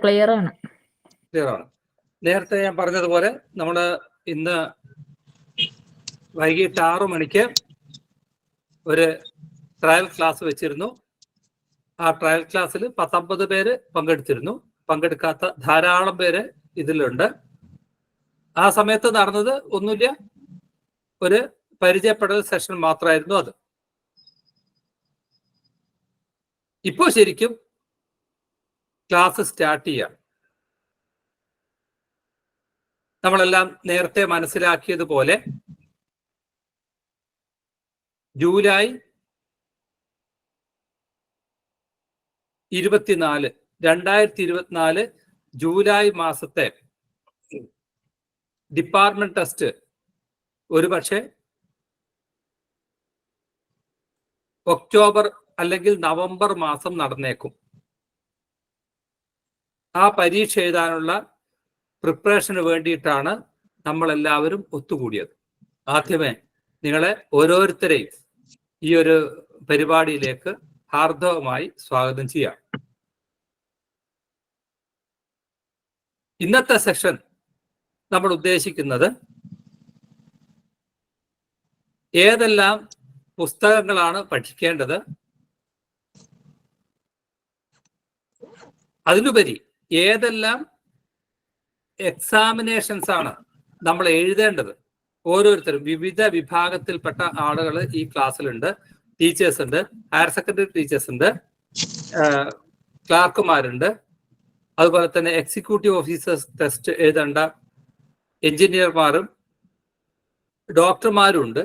Clear ആണ്. നേരത്തെ ഞാൻ പറഞ്ഞതുപോലെ നമ്മൾ ഇന്ന് വൈകിട്ട് 6 മണിക്ക് ഒരു ട്രയൽ ക്ലാസ് വെച്ചിരുന്നു. ആ ട്രയൽ ക്ലാസ്സിൽ 19 പേര് പങ്കെടുത്തിരുന്നു. പങ്കെടുക്കാത്ത ധാരാളം പേര് ഇതിലുണ്ട്. ആ സമയത്ത് നടന്നത് ഒന്നുമില്ല, ഒരു പരിചയപ്പെടൽ സെഷൻ മാത്രമായിരുന്നു അത്. ഇപ്പോൾ ശരിക്കും ക്ലാസ് സ്റ്റാർട്ട് ചെയ്യാം. നമ്മളെല്ലാം നേരത്തെ മനസ്സിലാക്കിയതുപോലെ ജൂലൈ 24, 2024 ജൂലൈ മാസത്തെ ഡിപ്പാർട്ട്മെന്റ് ടെസ്റ്റ് ഒരുപക്ഷെ ഒക്ടോബർ അല്ലെങ്കിൽ നവംബർ മാസം നടന്നേക്കും. ആ പരീക്ഷ എഴുതാനുള്ള പ്രിപ്പറേഷന് വേണ്ടിയിട്ടാണ് നമ്മളെല്ലാവരും ഒത്തുകൂടിയത്. ആദ്യമേ നിങ്ങളെ ഓരോരുത്തരെയും ഈ ഒരു പരിപാടിയിലേക്ക് ഹാർദവമായി സ്വാഗതം ചെയ്യാം. ഇന്നത്തെ സെഷൻ നമ്മൾ ഉദ്ദേശിക്കുന്നത് ഏതെല്ലാം പുസ്തകങ്ങളാണ് പഠിക്കേണ്ടത്, അതിലുപരി ഏതെല്ലാം എക്സാമിനേഷൻസ് ആണ് നമ്മൾ എഴുതേണ്ടത്. ഓരോരുത്തരും വിവിധ വിഭാഗത്തിൽപ്പെട്ട ആളുകൾ ഈ ക്ലാസ്സിലുണ്ട്. ടീച്ചേഴ്സ് ഉണ്ട്, ഹയർ സെക്കൻഡറി ടീച്ചേഴ്സ് ഉണ്ട്, ക്ലാർക്കുമാരുണ്ട്, അതുപോലെ തന്നെ എക്സിക്യൂട്ടീവ് ഓഫീസേഴ്സ് ടെസ്റ്റ് എഴുതേണ്ട എഞ്ചിനീയർമാരും ഡോക്ടർമാരും ഉണ്ട്.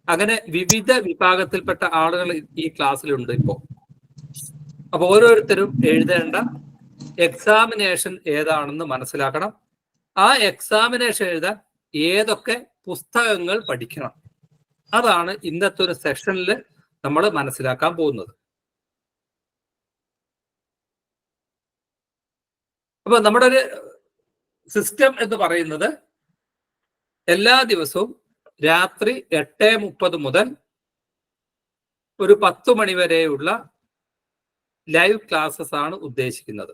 അങ്ങനെ വിവിധ വിഭാഗത്തിൽപ്പെട്ട ആളുകൾ ഈ ക്ലാസ്സിലുണ്ട് ഇപ്പോൾ. അപ്പൊ ഓരോരുത്തരും എഴുതേണ്ട എക്സാമിനേഷൻ ഏതാണെന്ന് മനസ്സിലാക്കണം. ആ എക്സാമിനേഷൻ എഴുതാൻ ഏതൊക്കെ പുസ്തകങ്ങൾ പഠിക്കണം, അതാണ് ഇന്നത്തെ ഒരു സെഷനിൽ നമ്മൾ മനസ്സിലാക്കാൻ പോകുന്നത്. അപ്പൊ നമ്മുടെ ഒരു സിസ്റ്റം എന്ന് പറയുന്നത് എല്ലാ ദിവസവും രാത്രി 8:30 മുതൽ ഒരു 10 മണി വരെയുള്ള ലൈവ് ക്ലാസ്സസ് ആണ് ഉദ്ദേശിക്കുന്നത്.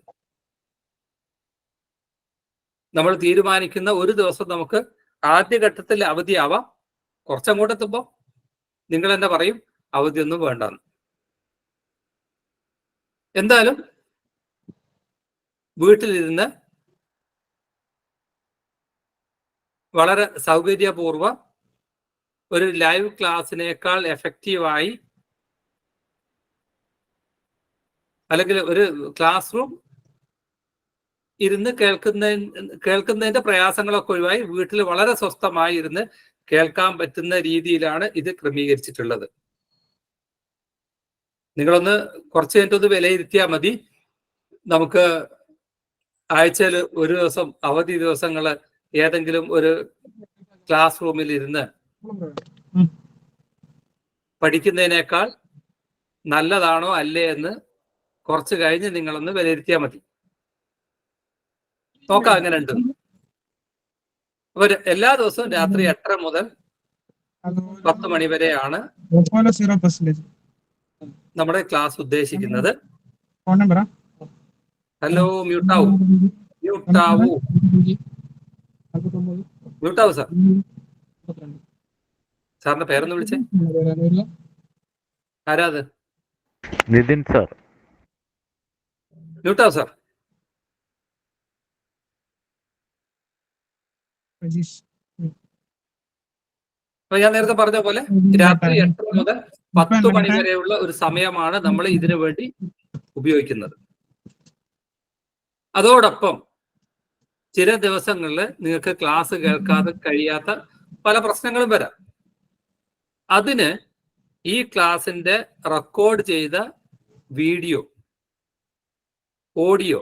നമ്മൾ തീരുമാനിക്കുന്ന ഒരു ദിവസം നമുക്ക് ആദ്യഘട്ടത്തിൽ അവധിയാവാം. കുറച്ചങ്ങോട്ട് എത്തുമ്പോൾ നിങ്ങൾ തന്നെ പറയും അവധിയൊന്നും വേണ്ടെന്ന്. എന്തായാലും വീട്ടിലിരുന്ന് വളരെ സൗകര്യപൂർവ്വം ഒരു ലൈവ് ക്ലാസ്സിനേക്കാൾ എഫക്റ്റീവായി, അല്ലെങ്കിൽ ഒരു ക്ലാസ് റൂം ഇരുന്ന് കേൾക്കുന്നതിന്റെ പ്രയാസങ്ങളൊക്കെ ഒഴിവായി വീട്ടിൽ വളരെ സ്വസ്ഥമായി ഇരുന്ന് കേൾക്കാൻ പറ്റുന്ന രീതിയിലാണ് ഇത് ക്രമീകരിച്ചിട്ടുള്ളത്. നിങ്ങളൊന്ന് കുറച്ച് കഴിഞ്ഞിട്ടൊന്ന് വിലയിരുത്തിയാൽ മതി. നമുക്ക് ആഴ്ചയിൽ ഒരു ദിവസം അവധി ദിവസങ്ങൾ ഏതെങ്കിലും ഒരു ക്ലാസ് റൂമിൽ ഇരുന്ന് പഠിക്കുന്നതിനേക്കാൾ നല്ലതാണോ അല്ലേ എന്ന് കുറച്ച് കഴിഞ്ഞ് നിങ്ങളൊന്ന് വിലയിരുത്തിയാൽ മതി. നോക്കാം അങ്ങനെ ഉണ്ട്. അപ്പൊ എല്ലാ ദിവസവും രാത്രി 8:30 മുതൽ 10 മണി വരെയാണ് നമ്മുടെ ക്ലാസ് ഉദ്ദേശിക്കുന്നത്. ഹലോ, മ്യൂട്ടാവൂ സാർ. സാറിന്റെ പേരൊന്ന് വിളിച്ചേ. ആരാത്? നിതിൻ സാർ. മ്യൂട്ടാവൂ സാർ. അപ്പൊ ഞാൻ നേരത്തെ പറഞ്ഞ പോലെ രാത്രി 8 മുതൽ 10 മണി വരെയുള്ള ഒരു സമയമാണ് നമ്മൾ ഇതിനു വേണ്ടി ഉപയോഗിക്കുന്നത്. അതോടൊപ്പം ചില ദിവസങ്ങളിൽ നിങ്ങൾക്ക് ക്ലാസ് കേൾക്കാതെ കഴിയാത്ത പല പ്രശ്നങ്ങളും വരാം. അതിന് ഈ ക്ലാസിന്റെ റെക്കോർഡ് ചെയ്ത video, audio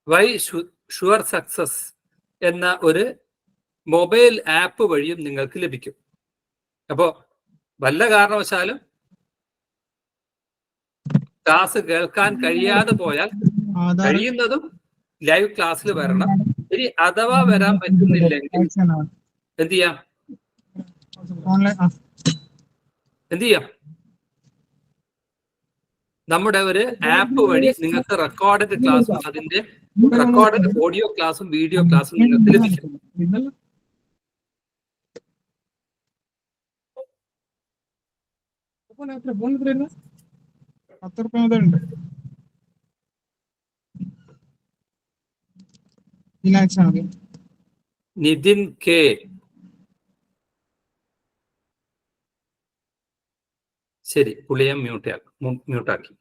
Y sure success എന്ന ഒരു മൊബൈൽ ആപ്പ് വഴിയും നിങ്ങൾക്ക് ലഭിക്കും. അപ്പോൾ വല്ല കാരണവശാലും ക്ലാസ് കേൾക്കാൻ കഴിയാതെ പോയാൽ കഴിയുന്നതും ലൈവ് ക്ലാസ്സിൽ വരണം. ഇനി അഥവാ വരാൻ പറ്റുന്നില്ലെങ്കിൽ എന്ത് ചെയ്യാം? നമ്മുടെ ഒരു ആപ്പ് വഴി നിങ്ങൾക്ക് റെക്കോർഡഡ് ക്ലാസ്സും അതിന്റെ റെക്കോർഡഡ് ഓഡിയോ ക്ലാസ്സും വീഡിയോ ക്ലാസ്സും നിങ്ങൾക്ക് ലഭിക്കും. നിതിൻ കെ, ശരി, പുള്ളിയെ മ്യൂട്ടാക്കി.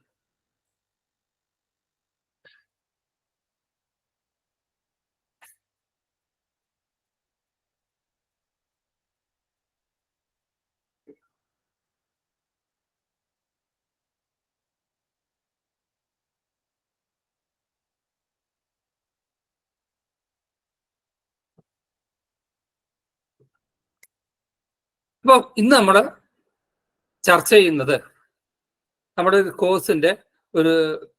അപ്പൊ ഇന്ന് നമ്മൾ ചർച്ച ചെയ്യുന്നത് നമ്മുടെ ഒരു കോഴ്സിന്റെ ഒരു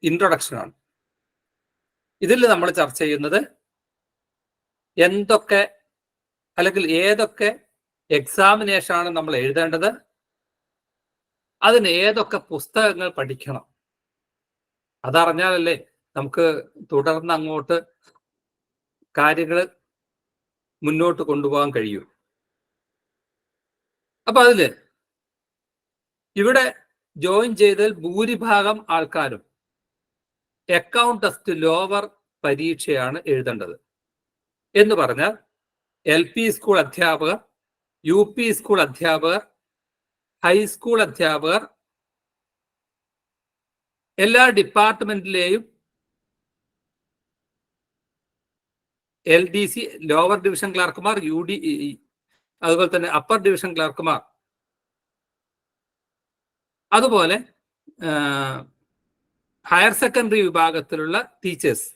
ഇൻട്രൊഡക്ഷൻ ആണ്. ഇതിൽ നമ്മൾ ചർച്ച ചെയ്യുന്നത് എന്തൊക്കെ അല്ലെങ്കിൽ ഏതൊക്കെ എക്സാമിനേഷൻ ആണ് നമ്മൾ എഴുതേണ്ടത്, അതിന് ഏതൊക്കെ പുസ്തകങ്ങൾ പഠിക്കണം, അതറിഞ്ഞാലല്ലേ നമുക്ക് തുടർന്ന് അങ്ങോട്ട് കാര്യങ്ങൾ മുന്നോട്ട് കൊണ്ടുപോകാൻ കഴിയൂ. അപ്പൊ അതില് ഇവിടെ ജോയിൻ ചെയ്തതിൽ ഭൂരിഭാഗം ആൾക്കാരും അക്കൗണ്ട് ടെസ്റ്റ് ലോവർ പരീക്ഷയാണ് എഴുതേണ്ടത്. എന്ന് പറഞ്ഞാൽ LP സ്കൂൾ അധ്യാപകർ, UP സ്കൂൾ അധ്യാപകർ, ഹൈസ്കൂൾ അധ്യാപകർ, എല്ലാ ഡിപ്പാർട്ട്മെന്റിലെയും LDC ലോവർ ഡിവിഷൻ ക്ലാർക്കുമാർ, UD അതുപോലെ തന്നെ അപ്പർ ഡിവിഷൻ ക്ലാർക്കുമാർ, അതുപോലെ ഹയർ സെക്കൻഡറി വിഭാഗത്തിലുള്ള ടീച്ചേഴ്സ്,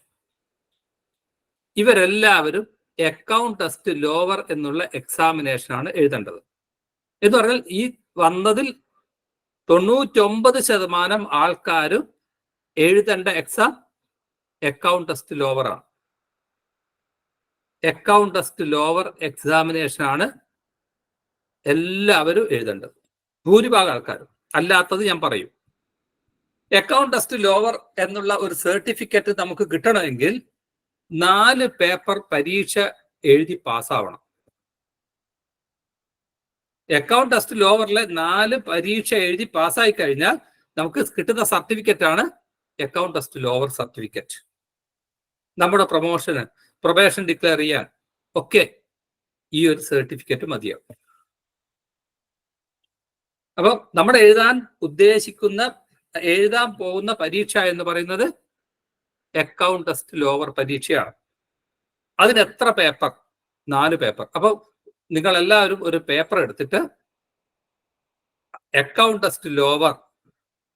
ഇവരെല്ലാവരും അക്കൗണ്ട് ടെസ്റ്റ് ലോവർ എന്നുള്ള എക്സാമിനേഷനാണ് എഴുതേണ്ടത്. എന്ന് പറഞ്ഞാൽ ഈ വന്നതിൽ 99% ആൾക്കാരും എഴുതേണ്ട എക്സാം അക്കൗണ്ട് ടെസ്റ്റ് ലോവർ ആണ്. അക്കൗണ്ട് ടെസ്റ്റ് ലോവർ എക്സാമിനേഷനാണ് എല്ലാവരും എഴുതേണ്ടത്, ഭൂരിഭാഗം ആൾക്കാരും. അല്ലാത്തത് ഞാൻ പറയും. അക്കൗണ്ട് ടെസ്റ്റ് ലോവർ എന്നുള്ള ഒരു സർട്ടിഫിക്കറ്റ് നമുക്ക് കിട്ടണമെങ്കിൽ 4 പേപ്പർ പരീക്ഷ എഴുതി പാസ്സാവണം. അക്കൗണ്ട് ടെസ്റ്റ് ലോവറിലെ 4 പരീക്ഷ എഴുതി പാസ്സായി കഴിഞ്ഞാൽ നമുക്ക് കിട്ടുന്ന സർട്ടിഫിക്കറ്റ് ആണ് അക്കൗണ്ട് ടെസ്റ്റ് ലോവർ സർട്ടിഫിക്കറ്റ്. നമ്മുടെ പ്രൊബേഷൻ ഡിക്ലെയർ ചെയ്യാൻ ഒക്കെ ഈ ഒരു സർട്ടിഫിക്കറ്റ് മതിയാവും. അപ്പൊ നമ്മൾ എഴുതാൻ പോകുന്ന പരീക്ഷ എന്ന് പറയുന്നത് അക്കൗണ്ട് ടെസ്റ്റ് ലോവർ പരീക്ഷയാണ്. അതിന് എത്ര പേപ്പർ? 4 പേപ്പർ. അപ്പൊ നിങ്ങൾ എല്ലാവരും ഒരു പേപ്പർ എടുത്തിട്ട് അക്കൗണ്ട് ടെസ്റ്റ് ലോവർ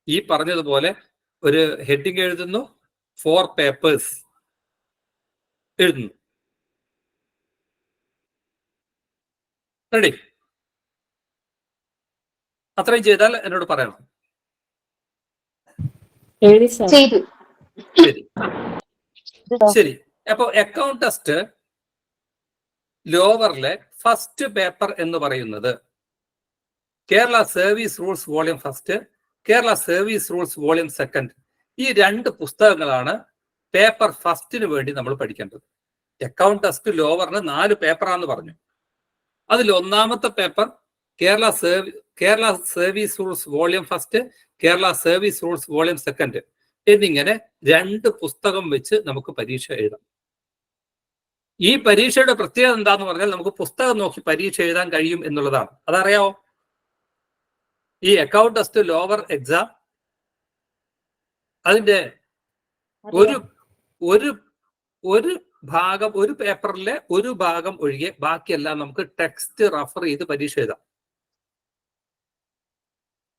ഈ പറഞ്ഞതുപോലെ ഒരു ഹെഡിങ് എഴുതുന്നു, 4 പേപ്പേഴ്സ് എഴുതുന്നു. റെഡി? അത്രയും ചെയ്താൽ എന്നോട് പറയണം. ശരി. അപ്പൊ അക്കൗണ്ട് ടെസ്റ്റ് ലോവറിലെ ഫസ്റ്റ് പേപ്പർ എന്ന് പറയുന്നത് Kerala service rules volume first, Kerala service rules volume second. ഈ 2 പുസ്തകങ്ങളാണ് പേപ്പർ ഫസ്റ്റിന് വേണ്ടി നമ്മൾ പഠിക്കേണ്ടത്. അക്കൗണ്ട് ടെസ്റ്റ് ലോവറിന് 4 പേപ്പറാന്ന് പറഞ്ഞു. അതിൽ ഒന്നാമത്തെ paper Kerala service rules volume first, Kerala service rules volume second എന്നിങ്ങനെ 2 പുസ്തകം വെച്ച് നമുക്ക് പരീക്ഷ എഴുതാം. ഈ പരീക്ഷയുടെ പ്രത്യേകത എന്താന്ന് പറഞ്ഞാൽ നമുക്ക് പുസ്തകം നോക്കി പരീക്ഷ എഴുതാൻ കഴിയും എന്നുള്ളതാണ്. അതറിയാവോ? ഈ അക്കൗണ്ട് ടെസ്റ്റ് ലോവർ എക്സാം അതിന്റെ ഒരു പേപ്പറിലെ ഒരു ഭാഗം ഒഴികെ ബാക്കിയെല്ലാം നമുക്ക് ടെക്സ്റ്റ് റഫർ ചെയ്ത് പരീക്ഷ എഴുതാം.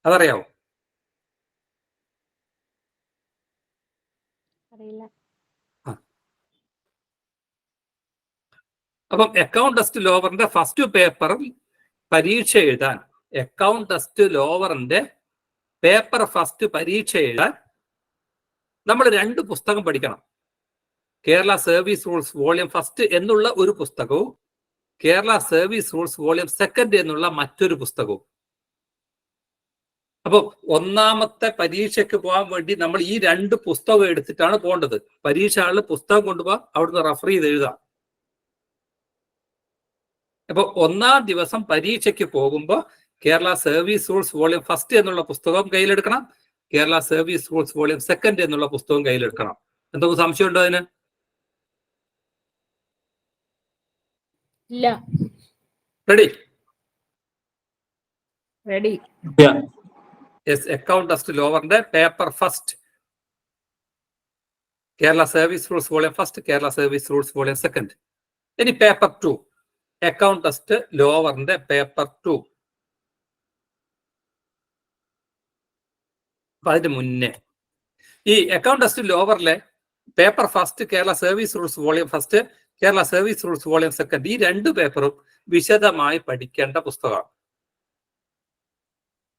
അതറിയാവോ? അപ്പം അക്കൗണ്ട് ടെസ്റ്റ് ലോവറിന്റെ ഫസ്റ്റ് പേപ്പറിൽ പരീക്ഷ എഴുതാൻ, അക്കൗണ്ട് ടെസ്റ്റ് ലോവറിന്റെ പേപ്പർ ഫസ്റ്റ് പരീക്ഷ എഴുതാൻ നമ്മൾ 2 പുസ്തകം പഠിക്കണം. Kerala service rules volume first എന്നുള്ള ഒരു പുസ്തകവും Kerala service rules volume second എന്നുള്ള മറ്റൊരു പുസ്തകവും. അപ്പൊ ഒന്നാമത്തെ പരീക്ഷയ്ക്ക് പോകാൻ വേണ്ടി നമ്മൾ ഈ 2 പുസ്തകം എടുത്തിട്ടാണ് പോകേണ്ടത്. പരീക്ഷ ഹാളിൽ പുസ്തകം കൊണ്ടുപോകാം, അവിടുന്ന് റെഫർ ചെയ്ത് എഴുതാം. അപ്പൊ ഒന്നാം ദിവസം പരീക്ഷയ്ക്ക് പോകുമ്പോൾ കേരള സർവീസ് റൂൾസ് വോളിയം 1 എന്നുള്ള പുസ്തകം കയ്യിലെടുക്കണം, കേരള സർവീസ് റൂൾസ് വോളിയം 2 എന്നുള്ള പുസ്തകം കയ്യിലെടുക്കണം. എന്തെങ്കിലും സംശയം ഉണ്ടോ അതിന്? ഇല്ല. Ready? Ready. Yes. Account test ലോവറിന്റെ paper 1 Kerala service rules volume 1, Kerala service rules volume 2. ഇനി പേപ്പർ 2 അക്കൗണ്ട് ടെസ്റ്റ് ലോവറിന്റെ പേപ്പർ 2. അപ്പൊ അതിന് മുന്നേ ഈ അക്കൗണ്ട് ടെസ്റ്റ് ലോവറിലെ paper 1 Kerala service rules volume 1, Kerala service rules volume 2 ഈ 2 പേപ്പറും വിശദമായി പഠിക്കേണ്ട പുസ്തകമാണ്.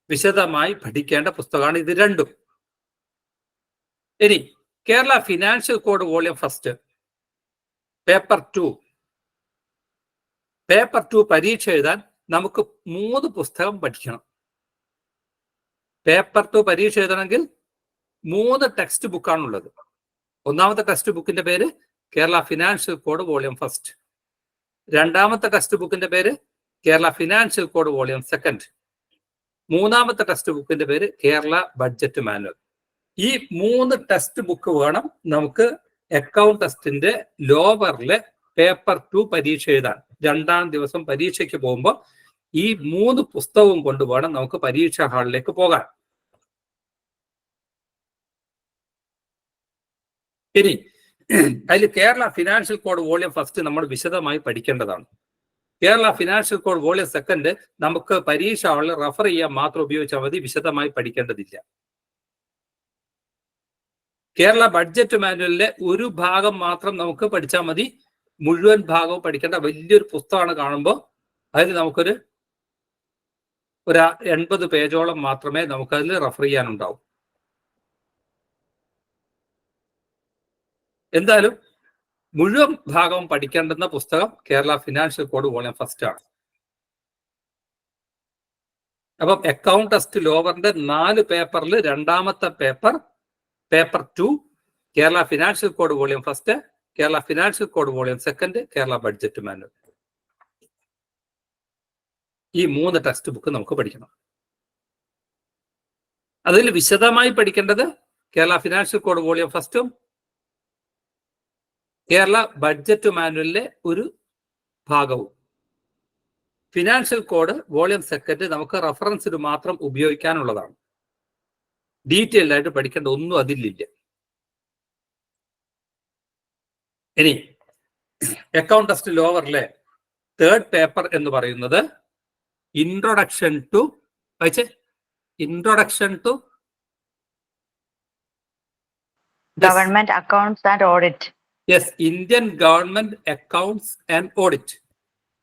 വിശദമായി പഠിക്കേണ്ട പുസ്തകമാണ് ഇത് രണ്ടും. ഇനി Kerala financial code volume 1 paper 2. Paper 2 പരീക്ഷ എഴുതാൻ നമുക്ക് 3 പുസ്തകം പഠിക്കണം. പേപ്പർ 2 പരീക്ഷ എഴുതണമെങ്കിൽ 3 ടെക്സ്റ്റ് ബുക്കാണുള്ളത്. ഒന്നാമത്തെ ടെക്സ്റ്റ് ബുക്കിന്റെ പേര് കേരള ഫിനാൻഷ്യൽ കോഡ് വോളിയം 1. രണ്ടാമത്തെ ടെക്സ്റ്റ് ബുക്കിന്റെ പേര് കേരള ഫിനാൻഷ്യൽ കോഡ് വോളിയം 2. മൂന്നാമത്തെ ടെക്സ്റ്റ് ബുക്കിന്റെ പേര് കേരള ബഡ്ജറ്റ് മാനുവൽ. ഈ 3 ടെക്സ്റ്റ് ബുക്ക് വേണം നമുക്ക് അക്കൗണ്ട് ടെസ്റ്റിന്റെ ലോവറിലെ പേപ്പർ 2 പരീക്ഷ എഴുതാൻ. രണ്ടാം ദിവസം പരീക്ഷയ്ക്ക് പോകുമ്പോൾ ഈ 3 പുസ്തകവും കൊണ്ടുവേണം നമുക്ക് പരീക്ഷാ ഹാളിലേക്ക് പോകാൻ. ഇനി അതിൽ കേരള ഫിനാൻഷ്യൽ കോഡ് വോളിയം 1 നമ്മൾ വിശദമായി പഠിക്കേണ്ടതാണ്. കേരള ഫിനാൻഷ്യൽ കോഡ് വോളിയം 2 നമുക്ക് പരീക്ഷ ഹാളിൽ റെഫർ ചെയ്യാൻ മാത്രം ഉപയോഗിച്ചാൽ മതി, വിശദമായി പഠിക്കേണ്ടതില്ല. കേരള ബഡ്ജറ്റ് മാനുവലിലെ ഒരു ഭാഗം മാത്രം നമുക്ക് പഠിച്ചാൽ മതി, മുഴുവൻ ഭാഗവും പഠിക്കേണ്ട വലിയൊരു പുസ്തകമാണ്. കാണുമ്പോൾ അതിൽ നമുക്കൊരു 80 പേജോളം മാത്രമേ നമുക്കതിൽ റെഫർ ചെയ്യാനുണ്ടാവും. എന്തായാലും മുഴുവൻ ഭാഗവും പഠിക്കേണ്ടുന്ന പുസ്തകം കേരള ഫിനാൻഷ്യൽ കോഡ് വോളിയം 1 ആണ്. അപ്പം അക്കൗണ്ട് ടെസ്റ്റ് ലോവറിന്റെ 4 പേപ്പറിൽ രണ്ടാമത്തെ paper 2 Kerala financial code volume 1, Kerala financial code volume 2, Kerala budget manual. ഈ 3 ടെക്സ്റ്റ് ബുക്ക് നമുക്ക് പഠിക്കണം. അതിൽ വിശദമായി പഠിക്കേണ്ടത് Kerala financial code volume 1 Kerala budget മാനുവലിലെ ഒരു ഭാഗവും. ഫിനാൻഷ്യൽ കോഡ് വോളിയം 2 നമുക്ക് റെഫറൻസിന് മാത്രം ഉപയോഗിക്കാനുള്ളതാണ്. ഡീറ്റെയിൽഡ് ആയിട്ട് പഠിക്കേണ്ട ഒന്നും അതിലില്ല. ഇനി അക്കൗണ്ട് ടെസ്റ്റ് ലോവറിലെ 3rd പേപ്പർ എന്ന് പറയുന്നത് introduction to government accounts and audit. Yes, Indian government accounts and audit.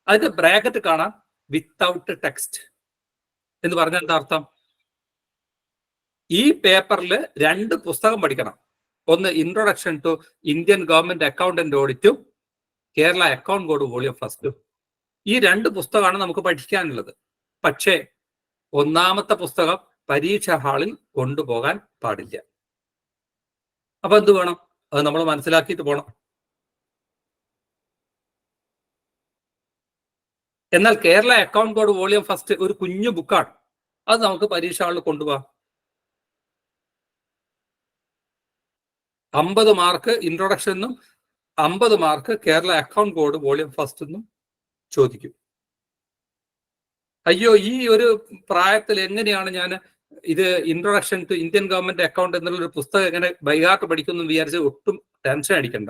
അതിന്റെ ബ്രാക്കറ്റ് കാണാം, വിത്തൗട്ട് ടെക്സ്റ്റ് എന്ന് പറഞ്ഞാൽ എന്താ അർത്ഥം? ഈ പേപ്പറിൽ 2 പുസ്തകം പഠിക്കണം. ഒന്ന് introduction to Indian government account and ഓഡിറ്റും കേരള അക്കൗണ്ട് കോഡ് വോളിയം 1. ഈ 2 പുസ്തകമാണ് നമുക്ക് പഠിക്കാനുള്ളത്. പക്ഷേ ഒന്നാമത്തെ പുസ്തകം പരീക്ഷാ ഹാളിൽ കൊണ്ടുപോകാൻ പാടില്ല. അപ്പൊ എന്ത് വേണം? അത് നമ്മൾ മനസ്സിലാക്കിയിട്ട് പോകണം. എന്നാൽ കേരള അക്കൗണ്ട് കോഡ് വോളിയം 1 ഒരു കുഞ്ഞു ബുക്കാണ്. അത് നമുക്ക് പരീക്ഷ ഹാളിൽ കൊണ്ടുപോകാം. 50 മാർക്ക് ഇൻട്രൊഡക്ഷനും 50 mark Kerala account code volume 1 എന്നും ചോദിക്കും. അയ്യോ, ഈ ഒരു പ്രായത്തിൽ എങ്ങനെയാണ് ഞാൻ ഇത് introduction to Indian government account എന്നുള്ളൊരു പുസ്തകം എങ്ങനെ ബൈഹാർട്ട് പഠിക്കുന്നു വിചാരിച്ച് ഒട്ടും ടെൻഷൻ അടിക്കണ്ട.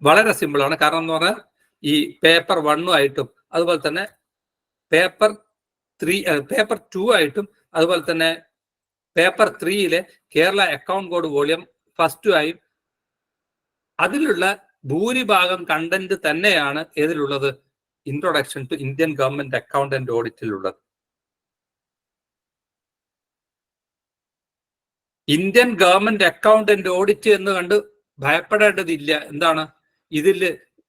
വളരെ സിമ്പിളാണ്. കാരണം എന്ന് പറഞ്ഞാൽ ഈ പേപ്പർ 1 ആയിട്ടും അതുപോലെ തന്നെ പേപ്പർ 2 ആയിട്ടും അതുപോലെ തന്നെ paper 3 Kerala account code volume 1 ആയും അതിലുള്ള ഭൂരിഭാഗം കണ്ടന്റ് തന്നെയാണ് ഏതിലുള്ളത്? Introduction to Indian government account and ഓഡിറ്റിലുള്ളത്. Indian government account and audit എന്ന് കണ്ട് ഭയപ്പെടേണ്ടതില്ല. എന്താണ് ഇതിൽ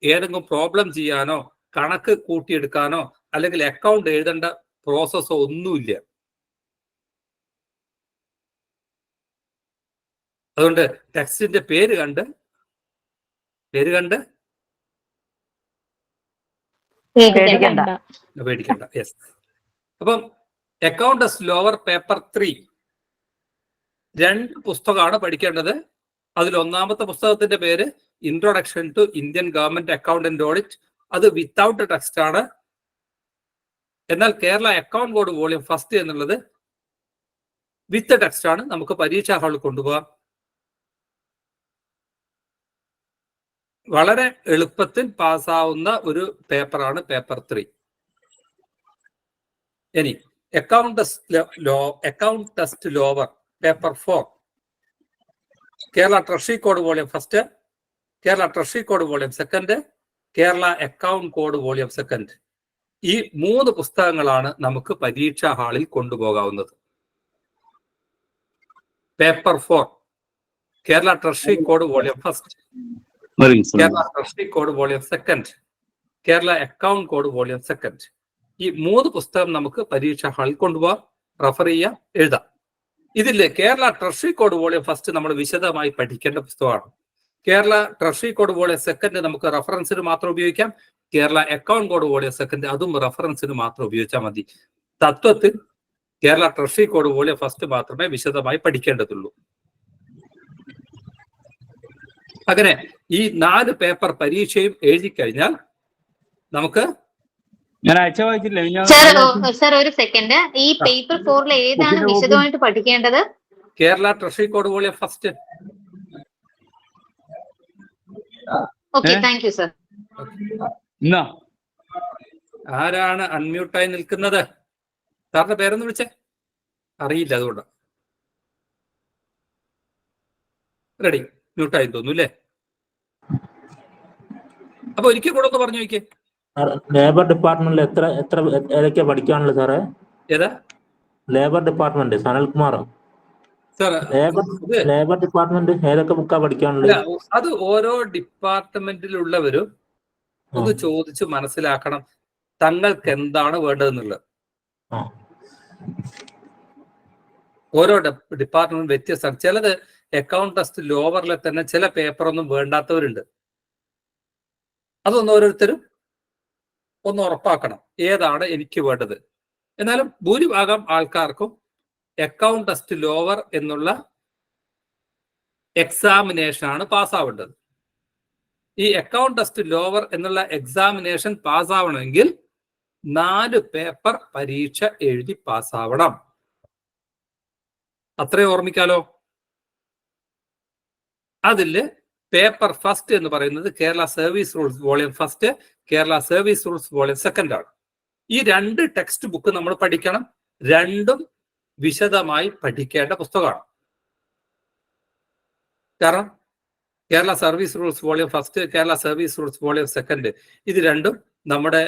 ഏതെങ്കിലും പ്രോബ്ലം ചെയ്യാനോ കണക്ക് കൂട്ടിയെടുക്കാനോ അല്ലെങ്കിൽ അക്കൗണ്ട് എഴുതേണ്ട പ്രോസസ്സോ ഒന്നുമില്ല. അതുകൊണ്ട് ടെക്സ്റ്റിന്റെ പേര് കണ്ട് പേടിക്കണ്ട. പേടിക്കണ്ട. യെസ്. അപ്പം അക്കൗണ്ടൻസ് ലോവർ പേപ്പർ 3 2 പുസ്തകമാണ് പഠിക്കേണ്ടത്. അതിൽ ഒന്നാമത്തെ പുസ്തകത്തിന്റെ പേര് introduction to Indian government accountant audit. അത് വിത്തൗട്ട് ടെക്സ്റ്റ് ആണ്. എന്നാൽ Kerala account board volume first എന്നുള്ളത് വിത്ത് ടെക്സ്റ്റ് ആണ്. നമുക്ക് പരീക്ഷാ ഹാളിൽ കൊണ്ടുപോകാം. വളരെ എളുപ്പത്തിൽ പാസ്സാവുന്ന ഒരു പേപ്പറാണ് പേപ്പർ 3. ഇനി account test lower paper 4 Kerala treasury code volume first, Kerala treasury code volume second, Kerala account code volume second. ഈ 3 പുസ്തകങ്ങളാണ് നമുക്ക് പരീക്ഷാ ഹാളിൽ കൊണ്ടുപോകാവുന്നത്. Paper 4 Kerala treasury code volume first, Kerala treasury code volume second, Kerala account code volume second. ഈ 3 പുസ്തകം നമുക്ക് പരീക്ഷാ ഹാളിൽ കൊണ്ടുപോകാം, റെഫർ ചെയ്യാം, എഴുതാം. ഇതില് Kerala treasury code volume first നമ്മൾ വിശദമായി പഠിക്കേണ്ട പുസ്തകമാണ്. Kerala treasury code volume second നമുക്ക് റെഫറൻസിന് മാത്രം ഉപയോഗിക്കാം. Kerala account code volume second അതും റെഫറൻസിന് മാത്രം ഉപയോഗിച്ചാൽ മതി. തത്വത്തിൽ Kerala treasury code volume first മാത്രമേ വിശദമായി പഠിക്കേണ്ടതുള്ളൂ. അങ്ങനെ ഈ 4 പേപ്പർ പരീക്ഷയും എഴുതി കഴിഞ്ഞാൽ നമുക്ക് ഞാൻ അയച്ച വായിച്ചില്ല. സർ ഒരു സെക്കൻഡ്, ഈ പേപ്പർ 4 ഏതാണ് വിശദമായിട്ട് പഠിക്കേണ്ടത്? Kerala treasury code volume first. Okay, thank you sir. ആരാണ് അൺമ്യൂട്ടായി നിൽക്കുന്നത്? സാറിന്റെ പേരൊന്ന് വിളിച്ചേ. അറിയില്ല, അതുകൊണ്ട്. റെഡി, മ്യൂട്ടായി തോന്നുന്നു അല്ലേ? അപ്പൊ ഒരിക്കൽ കൂടെ ഒന്ന് പറഞ്ഞു നോക്കിയേ. ലേബർ ഡിപ്പാർട്ട്മെന്റിൽ ഏതൊക്കെയാ പഠിക്കാനുള്ളത് സാറേ? ഏതാ ലേബർ ഡിപ്പാർട്ട്മെന്റ്? സനൽകുമാറോ? ലേബർ ഡിപ്പാർട്ട്മെന്റ് ഏതൊക്കെ ബുക്കാ പഠിക്കാനുള്ളത്? അത് ഓരോ ഡിപ്പാർട്ട്മെന്റിലുള്ളവരും ഒന്ന് ചോദിച്ച് മനസ്സിലാക്കണം തങ്ങൾക്ക് എന്താണ് വേണ്ടതെന്നുള്ളത്. ഓരോ ഡിപ്പാർട്ട്മെന്റ് വ്യത്യസ്തമാണ്. ചിലത് അക്കൗണ്ട് ടെസ്റ്റ് ലോവറിലെ തന്നെ ചില പേപ്പറൊന്നും വേണ്ടാത്തവരുണ്ട്. അതൊന്നും ഓരോരുത്തരും ഒന്ന് ഉറപ്പാക്കണം ഏതാണ് എനിക്ക് വേണ്ടത്. എന്നാലും ഭൂരിഭാഗം ആൾക്കാർക്കും അക്കൗണ്ട് ടെസ്റ്റ് ലോവർ എന്നുള്ള എക്സാമിനേഷനാണ് പാസ്സാവേണ്ടത്. ഈ അക്കൗണ്ട് ടെസ്റ്റ് ലോവർ എന്നുള്ള എക്സാമിനേഷൻ പാസ്സാവണമെങ്കിൽ 4 പേപ്പർ പരീക്ഷ എഴുതി പാസ്സാവണം. അത്രയും ഓർമ്മിക്കാലോ. അതില് പേപ്പർ ഫസ്റ്റ് എന്ന് പറയുന്നത് Kerala service rules volume first, Kerala service rules volume second ആണ്. ഈ 2 ടെക്സ്റ്റ് ബുക്ക് നമ്മൾ പഠിക്കണം. രണ്ടും വിശദമായി പഠിക്കേണ്ട പുസ്തകമാണ്. കാരണം Kerala service rules volume first, Kerala service rules volume second ഇത് രണ്ടും നമ്മുടെ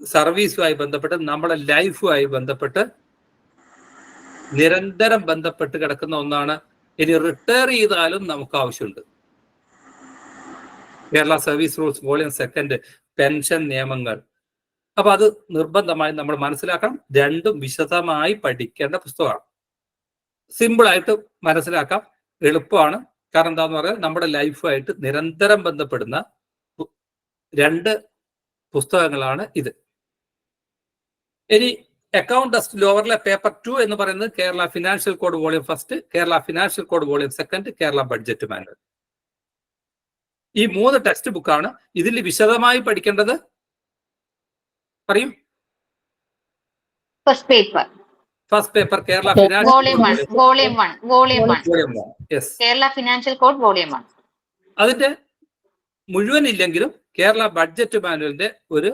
സർവീസുമായി ബന്ധപ്പെട്ട് നമ്മുടെ ലൈഫുമായി ബന്ധപ്പെട്ട് നിരന്തരം ബന്ധപ്പെട്ട് കിടക്കുന്ന ഒന്നാണ്. ഇനി റിട്ടയർ ചെയ്താലും നമുക്ക് ആവശ്യമുണ്ട്. Kerala service rules volume second, pension നിയമങ്ങൾ. അപ്പൊ അത് നിർബന്ധമായി നമ്മൾ മനസ്സിലാക്കണം. രണ്ടും വിശദമായി പഠിക്കേണ്ട പുസ്തകമാണ്. സിമ്പിളായിട്ട് മനസ്സിലാക്കാം, എളുപ്പമാണ്. കാരണം എന്താന്ന് പറഞ്ഞാൽ നമ്മുടെ ലൈഫുമായിട്ട് നിരന്തരം ബന്ധപ്പെടുന്ന 2 പുസ്തകങ്ങളാണ് ഇത്. ഇനി അക്കൗണ്ട് ടെസ്റ്റ് ലോവറിലെ പേപ്പർ 2 എന്ന് പറയുന്നത് Kerala financial code volume first, Kerala financial code volume second, Kerala budget manual. ഈ 3 ടെക്സ്റ്റ് ബുക്കാണ്. ഇതിൽ വിശദമായി പഠിക്കേണ്ടത് പറയൂ. First paper Kerala financial code volume 1. അതിന്റെ മുഴുവൻ ഇല്ലെങ്കിലും കേരള ബഡ്ജറ്റ് മാനുവലിന്റെ ഒരു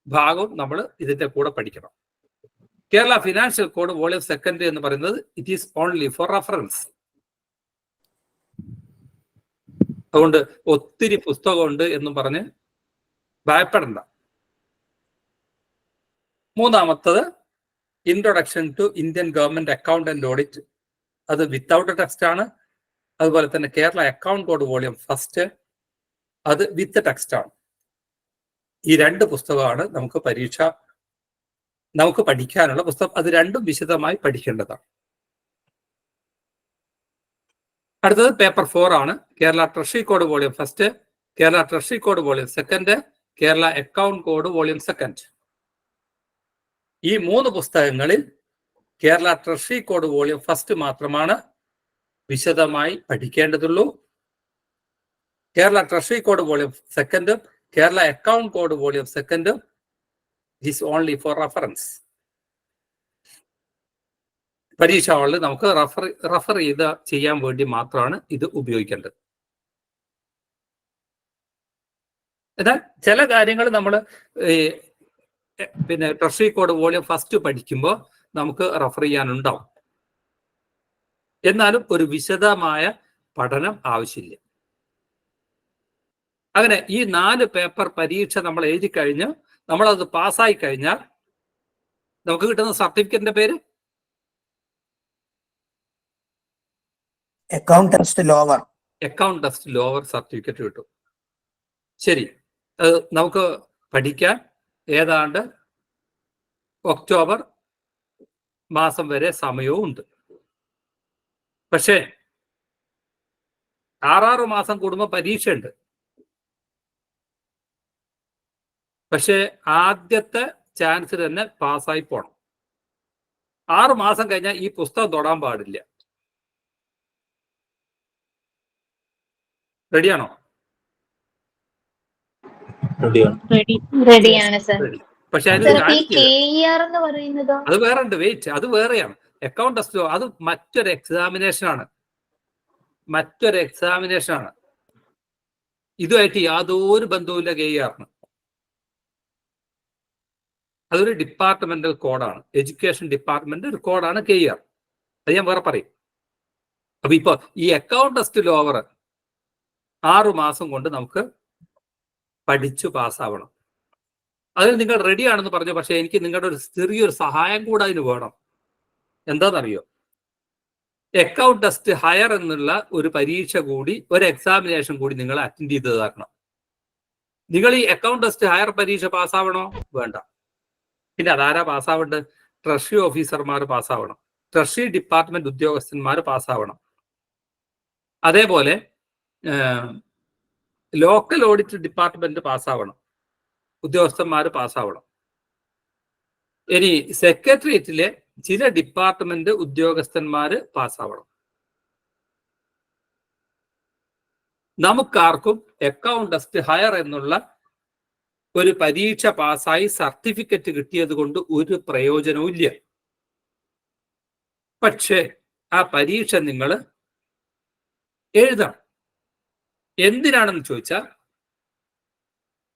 ഭാഗവും നമ്മൾ ഇതിന്റെ കൂടെ പഠിക്കണം. Kerala financial code volume second എന്ന് പറയുന്നത് it is only for reference. അതുകൊണ്ട് ഒത്തിരി പുസ്തകമുണ്ട് എന്നും പറഞ്ഞ് ഭയപ്പെടണ്ട. മൂന്നാമത്തത് introduction to Indian government accountant audit. അത് വിത്തൗട്ട് ടെക്സ്റ്റ് ആണ്. അതുപോലെ തന്നെ Kerala account code volume first അത് വിത്ത് ടെക്സ്റ്റ് ആണ്. ഈ 2 പുസ്തകമാണ് നമുക്ക് പരീക്ഷ നമുക്ക് പഠിക്കാനുള്ള പുസ്തകം. അത് രണ്ടും വിശദമായി പഠിക്കേണ്ടതാണ്. അടുത്തത് പേപ്പർ 4 ആണ്. Kerala treasury code volume first, Kerala treasury code volume second, Kerala account code volume second. ഈ 3 പുസ്തകങ്ങളിൽ Kerala treasury code volume first മാത്രമാണ് വിശദമായി പഠിക്കേണ്ടതുള്ളൂ. Kerala treasury code volume second, Kerala account code volume second is only for reference. പരീക്ഷ ഹാളിൽ നമുക്ക് റഫർ ചെയ്ത് ചെയ്യാൻ വേണ്ടി മാത്രമാണ് ഇത് ഉപയോഗിക്കേണ്ടത്. എന്നാൽ ചില കാര്യങ്ങൾ നമ്മൾ പിന്നെ ട്രഷറി കോഡ് വോളിയം ഫസ്റ്റ് പഠിക്കുമ്പോൾ നമുക്ക് റഫർ ചെയ്യാനുണ്ടാവും. എന്നാലും ഒരു വിശദമായ പഠനം ആവശ്യമില്ല. അങ്ങനെ ഈ 4 പേപ്പർ പരീക്ഷ നമ്മൾ എഴുതി കഴിഞ്ഞ് നമ്മളത് പാസ്സായി കഴിഞ്ഞാൽ നമുക്ക് കിട്ടുന്ന സർട്ടിഫിക്കറ്റിന്റെ പേര് അക്കൗണ്ട് ടെസ്റ്റ് ലോവർ സർട്ടിഫിക്കറ്റ് കിട്ടും. ശരി, നമുക്ക് പഠിക്കാൻ ഏതാണ്ട് ഒക്ടോബർ മാസം വരെ സമയവും ഉണ്ട്. പക്ഷേ 6 മാസം കൂടുമ്പോൾ പരീക്ഷയുണ്ട്. പക്ഷേ ആദ്യത്തെ ചാൻസ് തന്നെ പാസ്സായി പോണം. 6 മാസം കഴിഞ്ഞാൽ ഈ പുസ്തകം തൊടാൻ പാടില്ല. റെഡിയാണോ? റെഡിയാണ് സർ. പക്ഷെ അത് വേറെ ഉണ്ട്. വെയിറ്റ്, അത് വേറെയാണ്. അക്കൗണ്ട് ടെസ്റ്റ് അത് മറ്റൊരു എക്സാമിനേഷൻ ആണ്. ഇതുമായിട്ട് യാതൊരു ബന്ധവുമില്ല. KER അതൊരു ഡിപ്പാർട്ട്മെന്റൽ കോഡാണ്. എഡ്യൂക്കേഷൻ ഡിപ്പാർട്ട്മെന്റ് ഒരു കോഡാണ് KER. അത് ഞാൻ വേറെ പറയും. അപ്പൊ ഇപ്പൊ ഈ അക്കൗണ്ട് ടെസ്റ്റ് ലോവർ 6 മാസം കൊണ്ട് നമുക്ക് പഠിച്ചു പാസ്സാവണം. അതിൽ നിങ്ങൾ റെഡിയാണെന്ന് പറഞ്ഞു. പക്ഷെ എനിക്ക് നിങ്ങളുടെ ഒരു ചെറിയൊരു സഹായം കൂടെ അതിന് വേണം. എന്താണെന്നറിയോ? അക്കൗണ്ട് ടെസ്റ്റ് ഹയർ എന്നുള്ള ഒരു പരീക്ഷ കൂടി, ഒരു എക്സാമിനേഷൻ കൂടി നിങ്ങൾ അറ്റൻഡ് ചെയ്ത് തരണം. നിങ്ങൾ ഈ അക്കൗണ്ട് ടെസ്റ്റ് ഹയർ പരീക്ഷ പാസ്സാവണോ? വേണ്ട. പിന്നെ അതാരാ പാസ്സാവേണ്ടത്? ട്രഷറി ഓഫീസർമാർ പാസ്സാവണം, ട്രഷറി ഡിപ്പാർട്ട്മെന്റ് ഉദ്യോഗസ്ഥന്മാർ പാസ്സാവണം. അതേപോലെ ലോക്കൽ ഓഡിറ്റ് ഡിപ്പാർട്ട്മെന്റ് പാസ്സാവണം, ഉദ്യോഗസ്ഥന്മാർ പാസ്സാവണം. ഇനി സെക്രട്ടേറിയറ്റിലെ ചില ഡിപ്പാർട്ട്മെന്റ് ഉദ്യോഗസ്ഥന്മാര് പാസ്സാവണം. നമുക്കാർക്കും അക്കൗണ്ട് ടെസ്റ്റ് ഹയർ എന്നുള്ള ഒരു പരീക്ഷ പാസ്സായി സർട്ടിഫിക്കറ്റ് കിട്ടിയത് കൊണ്ട് ഒരു പ്രയോജനവും ഇല്ല. പക്ഷേ ആ പരീക്ഷ നിങ്ങൾ എഴുതണം. എന്തിനാണെന്ന് ചോദിച്ചാൽ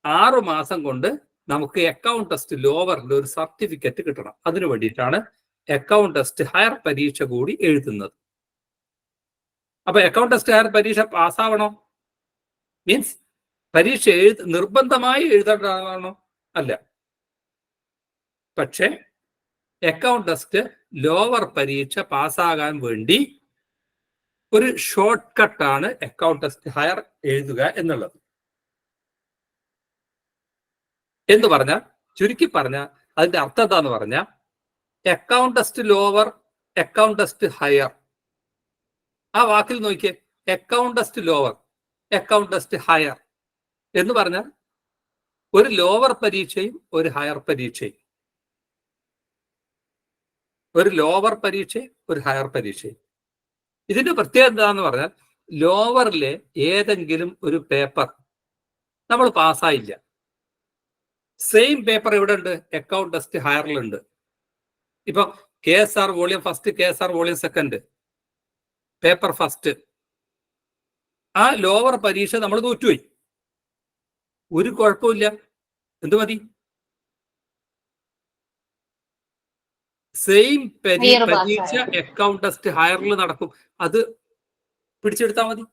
6 മാസം കൊണ്ട് നമുക്ക് അക്കൗണ്ട് ടെസ്റ്റ് ലോവറിന്റെ ഒരു സർട്ടിഫിക്കറ്റ് കിട്ടണം. അതിനു വേണ്ടിയിട്ടാണ് അക്കൗണ്ട് ടെസ്റ്റ് ഹയർ പരീക്ഷ കൂടി എഴുതുന്നത്. അപ്പൊ അക്കൗണ്ട് ടെസ്റ്റ് ഹയർ പരീക്ഷ പാസ്സാവണോ? മീൻസ് പരീക്ഷ നിർബന്ധമായി എഴുതേണ്ടതാണോ? അല്ല. പക്ഷെ അക്കൗണ്ട് ടെസ്റ്റ് ലോവർ പരീക്ഷ പാസ്സാകാൻ വേണ്ടി ഒരു ഷോർട്ട് കട്ടാണ് അക്കൗണ്ട് ടെസ്റ്റ് ഹയർ എഴുതുക എന്നുള്ളത്. എന്ന് പറഞ്ഞാൽ, ചുരുക്കി പറഞ്ഞാൽ അതിന്റെ അർത്ഥം എന്താന്ന് പറഞ്ഞാൽ, account test lower, account test higher. ആ വാക്കിൽ നോക്കിയേ, account test lower, account test higher എന്ന് പറഞ്ഞാൽ ഒരു ലോവർ പരീക്ഷയും ഒരു ഹയർ പരീക്ഷയും, ഒരു ലോവർ പരീക്ഷയും ഒരു ഹയർ പരീക്ഷയും. ഇതിന്റെ പ്രത്യേകത എന്താന്ന് പറഞ്ഞാൽ, ലോവറിലെ ഏതെങ്കിലും ഒരു പേപ്പർ നമ്മൾ പാസ്സായില്ല, സെയിം പേപ്പർ ഇവിടെ ഉണ്ട്, അക്കൗണ്ട് ടെസ്റ്റ് ഹയറിലുണ്ട്. ഇപ്പൊ KSR volume first, KSR volume second, paper first, ആ ലോവർ പരീക്ഷ നമ്മൾ തോറ്റുപോയി. ഒരു കുഴപ്പമില്ല. എന്ത് മതി? സെയിം പരീക്ഷ അക്കൗണ്ട് ടെസ്റ്റ് ഹയറിൽ നടക്കും. അത് പിടിച്ചെടുത്താൽ മതി.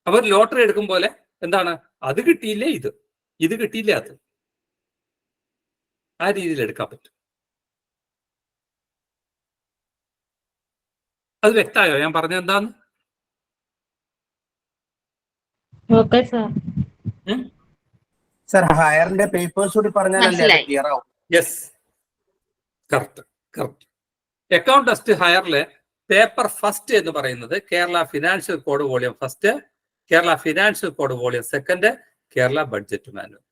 അവർ ലോട്ടറി എടുക്കും പോലെ എന്താണ്, അത് കിട്ടിയില്ലേ ഇത് കിട്ടിയില്ലേ അത്, ആ രീതിയിൽ എടുക്കാൻ പറ്റും. അത് വ്യക്തമായോ ഞാൻ പറഞ്ഞത് എന്താന്ന്? സർ ഹയറിന്റെ പേപ്പേഴ്സ് കൂടി പറഞ്ഞാലല്ലേ അത് മനസ്സിലായി. ക്ലിയർ ആവും. Yes, correct correct. Account test ഹയറിലെ പേപ്പർ ഫസ്റ്റ് എന്ന് പറയുന്നത് Kerala financial code volume first, Kerala financial code volume second, Kerala budget manual.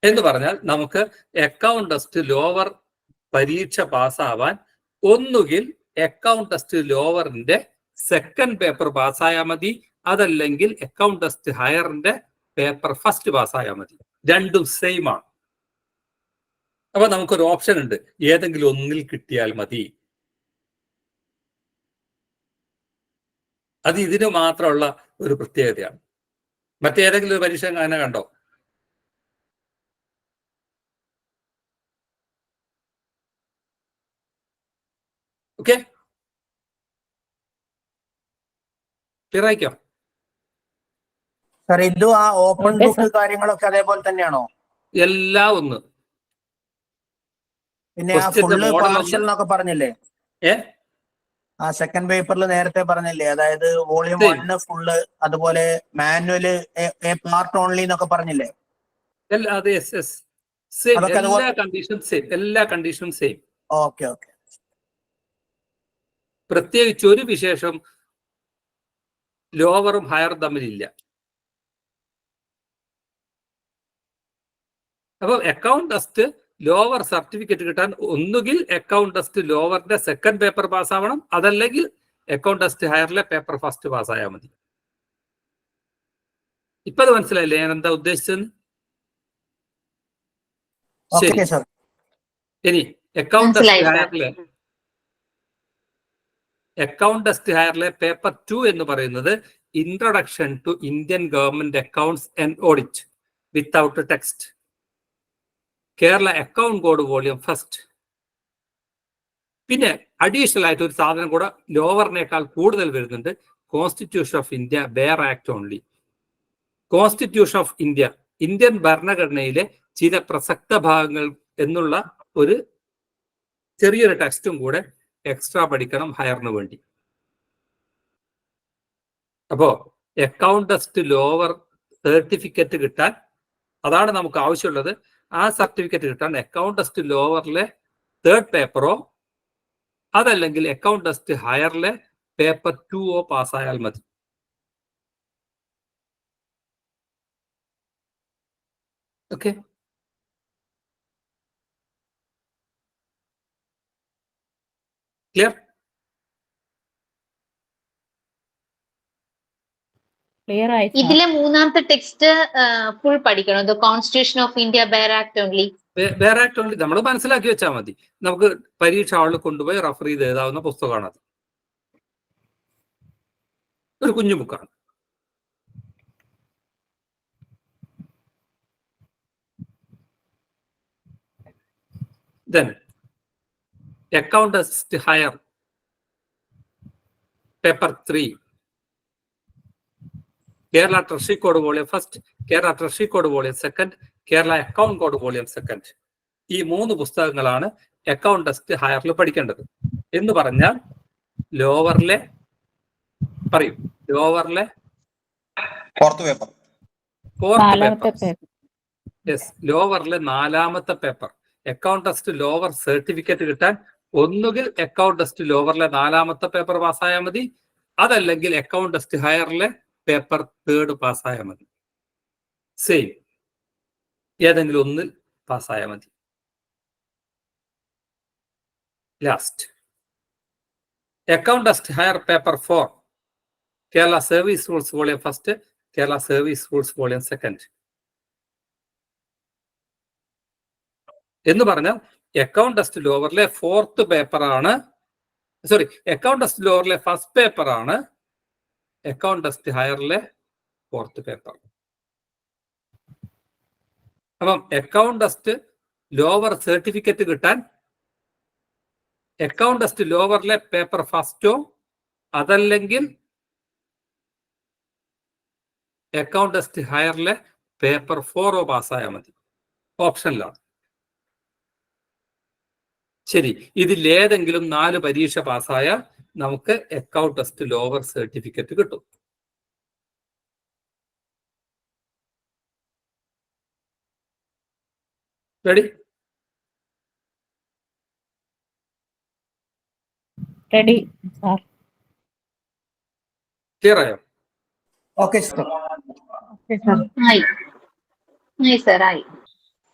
എന്ന് പറഞ്ഞാൽ നമുക്ക് അക്കൗണ്ട് ടെസ്റ്റ് ലോവർ പരീക്ഷ പാസ്സാവാൻ ഒന്നുകിൽ അക്കൗണ്ട് ടെസ്റ്റ് ലോവറിന്റെ സെക്കൻഡ് പേപ്പർ പാസ്സായാൽ മതി, അതല്ലെങ്കിൽ അക്കൗണ്ട് ടെസ്റ്റ് ഹയറിന്റെ പേപ്പർ ഫസ്റ്റ് പാസ്സായാൽ മതി. രണ്ടും സെയിം ആണ്. അപ്പൊ നമുക്കൊരു ഓപ്ഷൻ ഉണ്ട്, ഏതെങ്കിലും ഒന്നിൽ കിട്ടിയാൽ മതി. അത് ഇതിന് മാത്രമുള്ള ഒരു പ്രത്യേകതയാണ്. മറ്റേതെങ്കിലും ഒരു പരീക്ഷ അങ്ങനെ കണ്ടോ? ഓക്കെ, ക്ലിയർ ആയിക്കോ? സർ ഇതും ആ ഓപ്പൺ ബുക്ക് കാര്യങ്ങളൊക്കെ അതേപോലെ തന്നെയാണോ? എല്ലാം ഒന്ന്. പിന്നെ ആ ഫുള്ള് പാർഷ്യൽ എന്നൊക്കെ പറഞ്ഞില്ലേ? ആ സെക്കൻഡ് പേപ്പറിൽ നേരത്തെ പറഞ്ഞില്ലേ, അതായത് വോളിയം 1 ഫുള്ള്, അതുപോലെ മാനുവല് പാർട്ട് ഓൺലി എന്നൊക്കെ പറഞ്ഞില്ലേ? എല്ലാ കണ്ടീഷനും സെയിം. Okay okay. പ്രത്യേകിച്ച് ഒരു വിശേഷം ലോവറും ഹയറും തമ്മിലില്ല. അപ്പൊ അക്കൗണ്ട് ടെസ്റ്റ് ലോവർ സർട്ടിഫിക്കറ്റ് കിട്ടാൻ ഒന്നുകിൽ അക്കൗണ്ട് ടെസ്റ്റ് ലോവറിന്റെ സെക്കൻഡ് പേപ്പർ പാസ്സാവണം, അതല്ലെങ്കിൽ അക്കൗണ്ട് ടെസ്റ്റ് ഹയറിലെ പേപ്പർ ഫസ്റ്റ് പാസ്സായാൽ മതി. ഇപ്പൊ അത് മനസ്സിലായില്ലേ ഞാൻ എന്താ ഉദ്ദേശിച്ചത്? ശരി. ഇനി അക്കൗണ്ട് ടെസ്റ്റ് ഹയറിലെ പേപ്പർ 2 എന്ന് പറയുന്നത് introduction to Indian government accounts and audit without text, Kerala account code volume first. പിന്നെ അഡീഷണൽ ആയിട്ട് ഒരു സാധനം കൂടെ ലോവറിനേക്കാൾ കൂടുതൽ വരുന്നുണ്ട്, constitution of India bare act only. Constitution of India, Indian ഭരണഘടനയിലെ ചില പ്രസക്ത ഭാഗങ്ങൾ എന്നുള്ള ഒരു ചെറിയൊരു ടെക്സ്റ്റും കൂടെ എക്സ്ട്രാ പഠിക്കണം ഹയറിന് വേണ്ടി. അപ്പോ അക്കൗണ്ട് ടെസ്റ്റ് ലോവർ സർട്ടിഫിക്കറ്റ് കിട്ടാൻ, അതാണ് നമുക്ക് ആവശ്യമുള്ളത്. ആ സർട്ടിഫിക്കറ്റ് കിട്ടാൻ അക്കൗണ്ട് ടെസ്റ്റ് ലോവറിലെ തേർഡ് പേപ്പറോ അതല്ലെങ്കിൽ അക്കൗണ്ട് ടെസ്റ്റ് ഹയറിലെ പേപ്പർ 2 പാസ്സായാൽ മതി. Okay, clear? ഇതിലെ മൂന്നാമത്തെ ടെക്സ്റ്റ് ഫുൾ പഠിക്കണം. The constitution of India bare act only. Bear act only നമ്മൾ മനസ്സിലാക്കി വെച്ചാൽ മതി. നമുക്ക് പരീക്ഷ ഹാളിൽ കൊണ്ടുപോയി റഫർ ചെയ്ത് എഴുതാവുന്ന പുസ്തകമാണ് അത്. ഒരു കുഞ്ഞു ബുക്കാണ്. Then account test higher paper 3, Kerala Treasury Code Volume First, Kerala Treasury Code Volume Second, Kerala Account Code Volume Second. ഈ 3 പുസ്തകങ്ങളാണ് അക്കൗണ്ട് ടെസ്റ്റ് ഹയറിൽ പഠിക്കേണ്ടത്. എന്ന് പറഞ്ഞാൽ ലോവറിലെ പറയൂ, ലോവറിലെ ഫോർത്ത് പേപ്പർ, യെസ്, ലോവറിലെ 4ാമത്തെ paper account test lower certificate കിട്ടാൻ ഒന്നുകിൽ അക്കൗണ്ട് ടെസ്റ്റ് ലോവറിലെ 4ാമത്തെ പേപ്പർ പാസ്സായാൽ മതി, അതല്ലെങ്കിൽ അക്കൗണ്ട് ടെസ്റ്റ് ഹയറിലെ പേപ്പർ 3 പാസ്സായാൽ മതി. സെയിം, ഏതെങ്കിലും ഒന്നിൽ പാസ്സായാൽ മതി. Last account test higher paper 4, Kerala service rules volume first, Kerala service rules volume second. എന്ന് പറഞ്ഞാൽ അക്കൗണ്ട് ടെസ്റ്റ് ലോവറിലെ 4th പേപ്പറാണ്, സോറി, അക്കൗണ്ട് ടെസ്റ്റ് ലോവറിലെ ഫസ്റ്റ് പേപ്പറാണ് അക്കൗണ്ട് ടെസ്റ്റ് ഹയറിലെ 4th പേപ്പർ. അപ്പം അക്കൗണ്ട് ടെസ്റ്റ് ലോവർ സർട്ടിഫിക്കറ്റ് കിട്ടാൻ അക്കൗണ്ട് ടെസ്റ്റ് ലോവറിലെ പേപ്പർ ഫസ്റ്റോ അതല്ലെങ്കിൽ അക്കൗണ്ട് ടെസ്റ്റ് ഹയറിലെ പേപ്പർ 4 പാസ്സായാൽ മതി. ഓപ്ഷനിലാണ്. ശരി, ഇതിലേതെങ്കിലും 4 പരീക്ഷ പാസ്സായാൽ നമുക്ക് അക്കൗണ്ട് ടെസ്റ്റ് ലോവർ സർട്ടിഫിക്കറ്റ് കിട്ടും. റെഡി? Ready sir. ക്ലിയർ ആയോ? Okay sir. Okay sir. ആയി സർ, ആയി.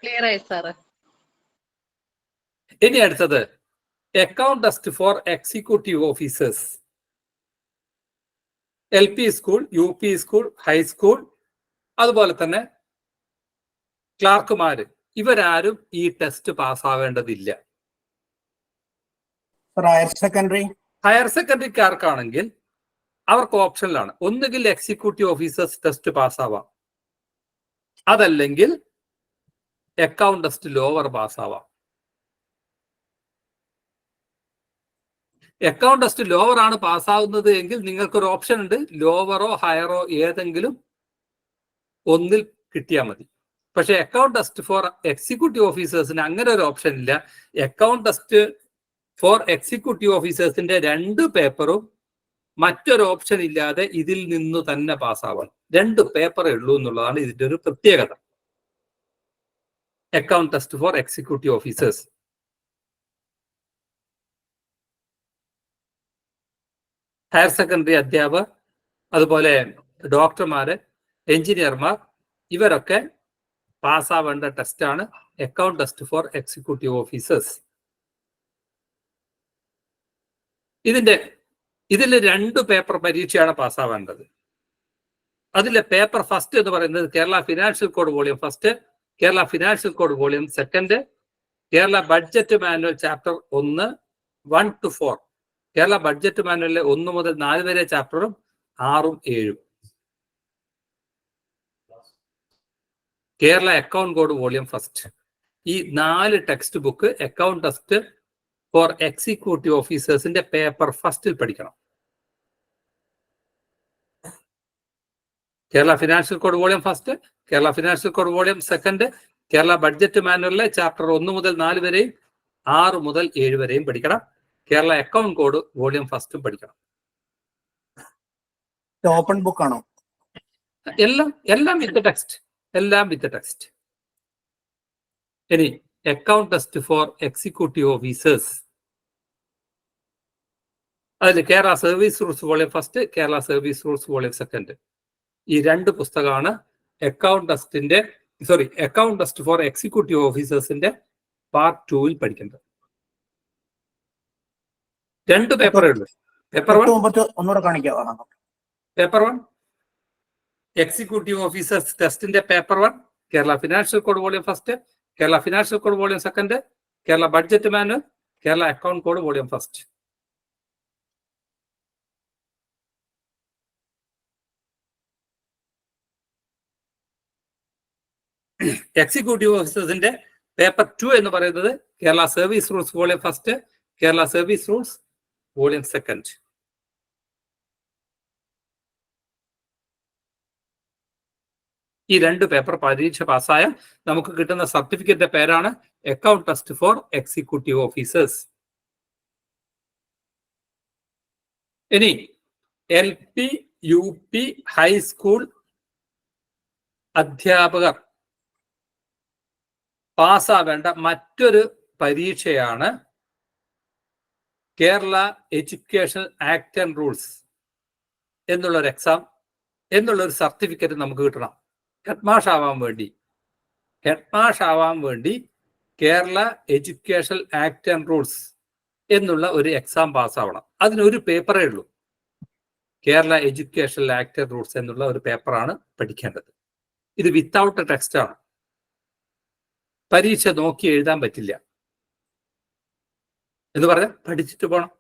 ക്ലിയർ ആയി സാറ്. ഇനി അടുത്തത് account test for executive officers. LP school, UP school, high school, അതുപോലെ തന്നെ ക്ലാർക്കുമാര്, ഇവരാരും ഈ ടെസ്റ്റ് പാസ്സാവേണ്ടതില്ല. ഹയർ സെക്കൻഡറി ഹയർ സെക്കൻഡറിക്കാർക്കാണെങ്കിൽ അവർക്ക് ഓപ്ഷനിലാണ്. ഒന്നുകിൽ എക്സിക്യൂട്ടീവ് ഓഫീസേഴ്സ് ടെസ്റ്റ് പാസ്സാവാം, അതല്ലെങ്കിൽ അക്കൗണ്ട് ടെസ്റ്റ് ലോവർ പാസ്സാവാം. അക്കൗണ്ട് ടെസ്റ്റ് ലോവർ ആണ് പാസ്സാവുന്നത് എങ്കിൽ നിങ്ങൾക്കൊരു ഓപ്ഷൻ ഉണ്ട്, ലോവറോ ഹയറോ ഏതെങ്കിലും ഒന്നിൽ കിട്ടിയാൽ മതി. പക്ഷെ അക്കൗണ്ട് ടെസ്റ്റ് ഫോർ എക്സിക്യൂട്ടീവ് ഓഫീസേഴ്സിന് അങ്ങനെ ഒരു ഓപ്ഷൻ ഇല്ല. അക്കൗണ്ട് ടെസ്റ്റ് ഫോർ എക്സിക്യൂട്ടീവ് ഓഫീസേഴ്സിന്റെ 2 പേപ്പറും മറ്റൊരു ഓപ്ഷൻ ഇല്ലാതെ ഇതിൽ നിന്നു തന്നെ പാസ്സാവണം. 2 പേപ്പറേ ഉള്ളൂ എന്നുള്ളതാണ് ഇതിന്റെ ഒരു പ്രത്യേകത. Account test for executive officers. Higher secondary അധ്യാപകർ, അതുപോലെ ഡോക്ടർമാര്, എഞ്ചിനീയർമാർ, ഇവരൊക്കെ പാസ്സാവേണ്ട ടെസ്റ്റാണ് account test for executive officers. ഇതിൽ 2 പേപ്പർ പരീക്ഷയാണ് പാസ്സാവേണ്ടത്. അതിലെ പേപ്പർ ഫസ്റ്റ് എന്ന് പറയുന്നത് Kerala financial code volume first, Kerala financial code volume second, Kerala budget manual chapter 1 1 to 4, Kerala budget മാനുവലിലെ 1 മുതൽ 4 വരെ ചാപ്റ്ററും 6ഉം 7ഉം, Kerala account code volume first. ഈ 4 text book account test for executive ഓഫീസേഴ്സിന്റെ പേപ്പർ ഫസ്റ്റിൽ പഠിക്കണം. Kerala financial code volume first, Kerala financial code volume second, Kerala budget മാനുവലിലെ ചാപ്റ്റർ 1 മുതൽ 4 വരെയും 6 മുതൽ 7 വരെയും പഠിക്കണം. കേരള അക്കൗണ്ട് കോഡ് വോളിയം ഫസ്റ്റും പഠിക്കണം. ഓപ്പൺ ബുക്ക് ആണോ? എല്ലാം വിത്ത് ടെക്സ്റ്റ്, എല്ലാം വിത്ത് ടെക്സ്റ്റ്. ഇനി account test for executive officers, അതിൽ Kerala service rules volume first, Kerala service rules volume second, ഈ 2 പുസ്തകമാണ് അക്കൗണ്ട് ടെസ്റ്റ് ഫോർ എക്സിക്യൂട്ടീവ് ഓഫീസേഴ്സിന്റെ പാർട്ട് 2-ൽ പഠിക്കേണ്ടത്. 2 പേപ്പറേ ഉള്ളൂ. പേപ്പർ 1 എക്സിക്യൂട്ടീവ് ഓഫീസേഴ്സ് ടെസ്റ്റിന്റെ paper 1 Kerala financial code volume first, Kerala financial code volume second, Kerala budget manual, Kerala account code volume first. Executive ഓഫീസേഴ്സിന്റെ paper 2 എന്ന് പറയുന്നത് Kerala service rules volume first, Kerala service rules volume second. ഈ 2 പേപ്പർ പരീക്ഷ പാസ്സായ നമുക്ക് കിട്ടുന്ന സർട്ടിഫിക്കറ്റിന്റെ പേരാണ് account test for executive officers. ഇനി LP, UP, ഹൈസ്കൂൾ അധ്യാപകർ പാസ്സാവേണ്ട മറ്റൊരു പരീക്ഷയാണ് Kerala education act and rules എന്നുള്ളൊരു എക്സാം, എന്നുള്ളൊരു സർട്ടിഫിക്കറ്റ് നമുക്ക് കിട്ടണം. ഹെഡ്മാഷ് ആവാൻ വേണ്ടി Kerala education act and rules എന്നുള്ള ഒരു എക്സാം പാസ്സാവണം. അതിനൊരു പേപ്പറേ ഉള്ളൂ, Kerala education act and rules എന്നുള്ള ഒരു പേപ്പറാണ് പഠിക്കേണ്ടത്. ഇത് വിത്തൗട്ട് ടെക്സ്റ്റ് ആണ്. പരീക്ഷ നോക്കി എഴുതാൻ പറ്റില്ല എന്ന് പറഞ്ഞാൽ പഠിച്ചിട്ട് പോകണം.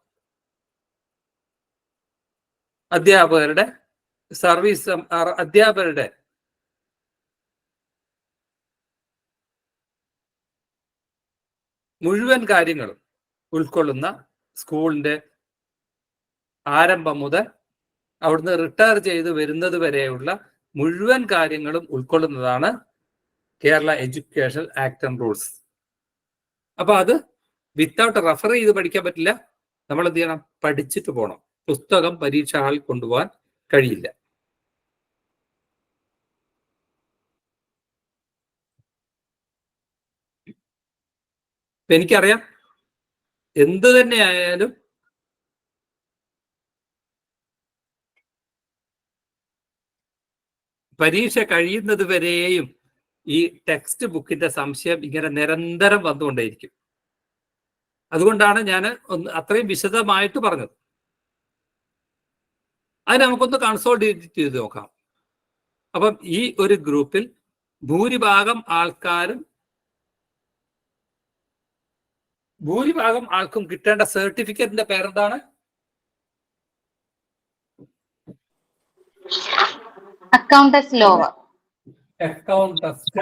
അധ്യാപകരുടെ മുഴുവൻ കാര്യങ്ങളും ഉൾക്കൊള്ളുന്ന സ്കൂളിന്റെ ആരംഭം മുതൽ അവിടുന്ന് റിട്ടയർ ചെയ്ത് വരുന്നത് വരെയുള്ള മുഴുവൻ കാര്യങ്ങളും ഉൾക്കൊള്ളുന്നതാണ് Kerala education act and rules. അപ്പൊ അത് വിത്തൗട്ട് റെഫർ ചെയ്ത് പഠിക്കാൻ പറ്റില്ല. നമ്മൾ എന്ത് ചെയ്യണം? പഠിച്ചിട്ട് പോകണം. പുസ്തകം പരീക്ഷാ ഹാളിൽ കൊണ്ടുപോകാൻ കഴിയില്ല. ഇപ്പൊ എനിക്കറിയാം എന്ത് തന്നെ ആയാലും പരീക്ഷ കഴിയുന്നത് വരെയും ഈ ടെക്സ്റ്റ് ബുക്കിന്റെ സംശയം ഇങ്ങനെ നിരന്തരം വന്നുകൊണ്ടേയിരിക്കും. അതുകൊണ്ടാണ് ഞാൻ അത്രയും വിശദമായിട്ട് പറഞ്ഞത്. അത് നമുക്കൊന്ന് കൺസോൾട്ടേറ്റ് ചെയ്ത് നോക്കാം. അപ്പം ഈ ഒരു ഗ്രൂപ്പിൽ ഭൂരിഭാഗം ആൾക്കും കിട്ടേണ്ട സർട്ടിഫിക്കറ്റിന്റെ പേരെന്താണ്? Accounts lower. Account test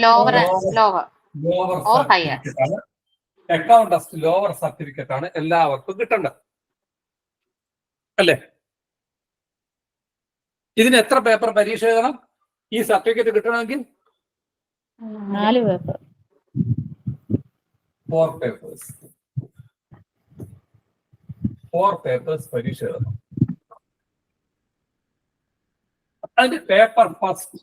lower or higher. Certificate ആണ്. അക്കൗണ്ടസ്റ്റ് ലോവർ സർട്ടിഫിക്കറ്റ് ആണ് എല്ലാവർക്കും കിട്ടേണ്ടത്, അല്ലേ? ഇതിന് എത്ര പേപ്പർ പരീക്ഷ എഴുതണം ഈ സർട്ടിഫിക്കറ്റ് കിട്ടണമെങ്കിൽ? 4 പേപ്പർ. 4 പേപ്പേഴ്സ്. 4 പേപ്പേഴ്സ് പരീക്ഷ എഴുതണം. അതിന്റെ പേപ്പർ ഫസ്റ്റ്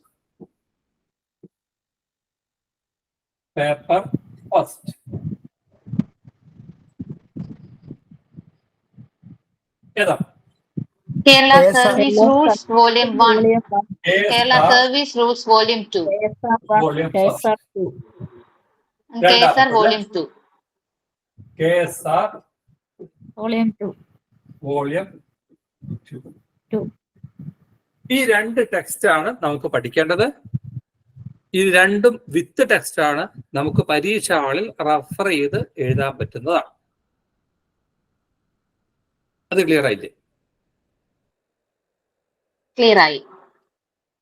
ഏതാ? Kerala Service Rules Volume 1. Kerala Service Rules Volume 2. KSR 2. KSR Volume 2. KSR Volume 2. Volume 2. 2. ഈ 2 ടെക്സ്റ്റ് ആണ് നമുക്ക് പഠിക്കേണ്ടത്. ഈ രണ്ടും വിത്ത് ടെക്സ്റ്റ് ആണ്, നമുക്ക് പരീക്ഷ ഹാളിൽ റഫർ ചെയ്ത് എഴുതാൻ പറ്റുന്നതാണ്. അത് ക്ലിയർ ആയില്ലേ? Clear ആയി.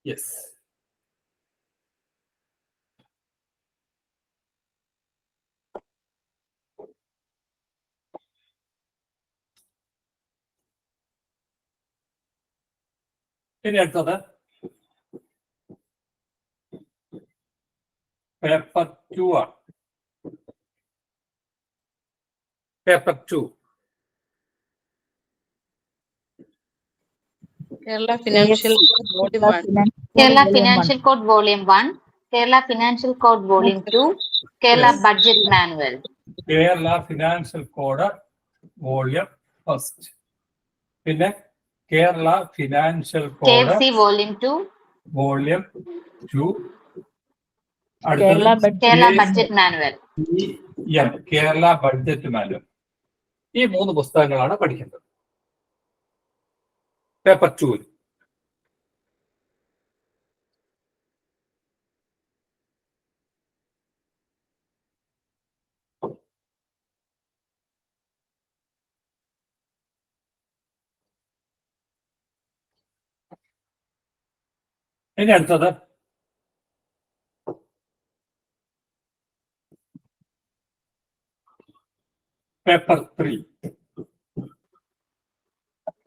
യെസ്. ഇനി അടുത്തത് പേപ്പർ 2 ആണ്. Paper 2 Kerala Financial Code Volume 1. Kerala Financial Code Volume 1. Kerala Financial Code Volume 2. Kerala Budget Manual. Kerala financial code volume first. പിന്നെ Kerala financial code KFC Volume 2. Volume 2. Kerala Kerala Budget Manual. Kerala budget manual. ഈ 3 പുസ്തകങ്ങളാണ് പഠിക്കേണ്ടത് paper 2. ഇനി അടുത്തത് paper 3.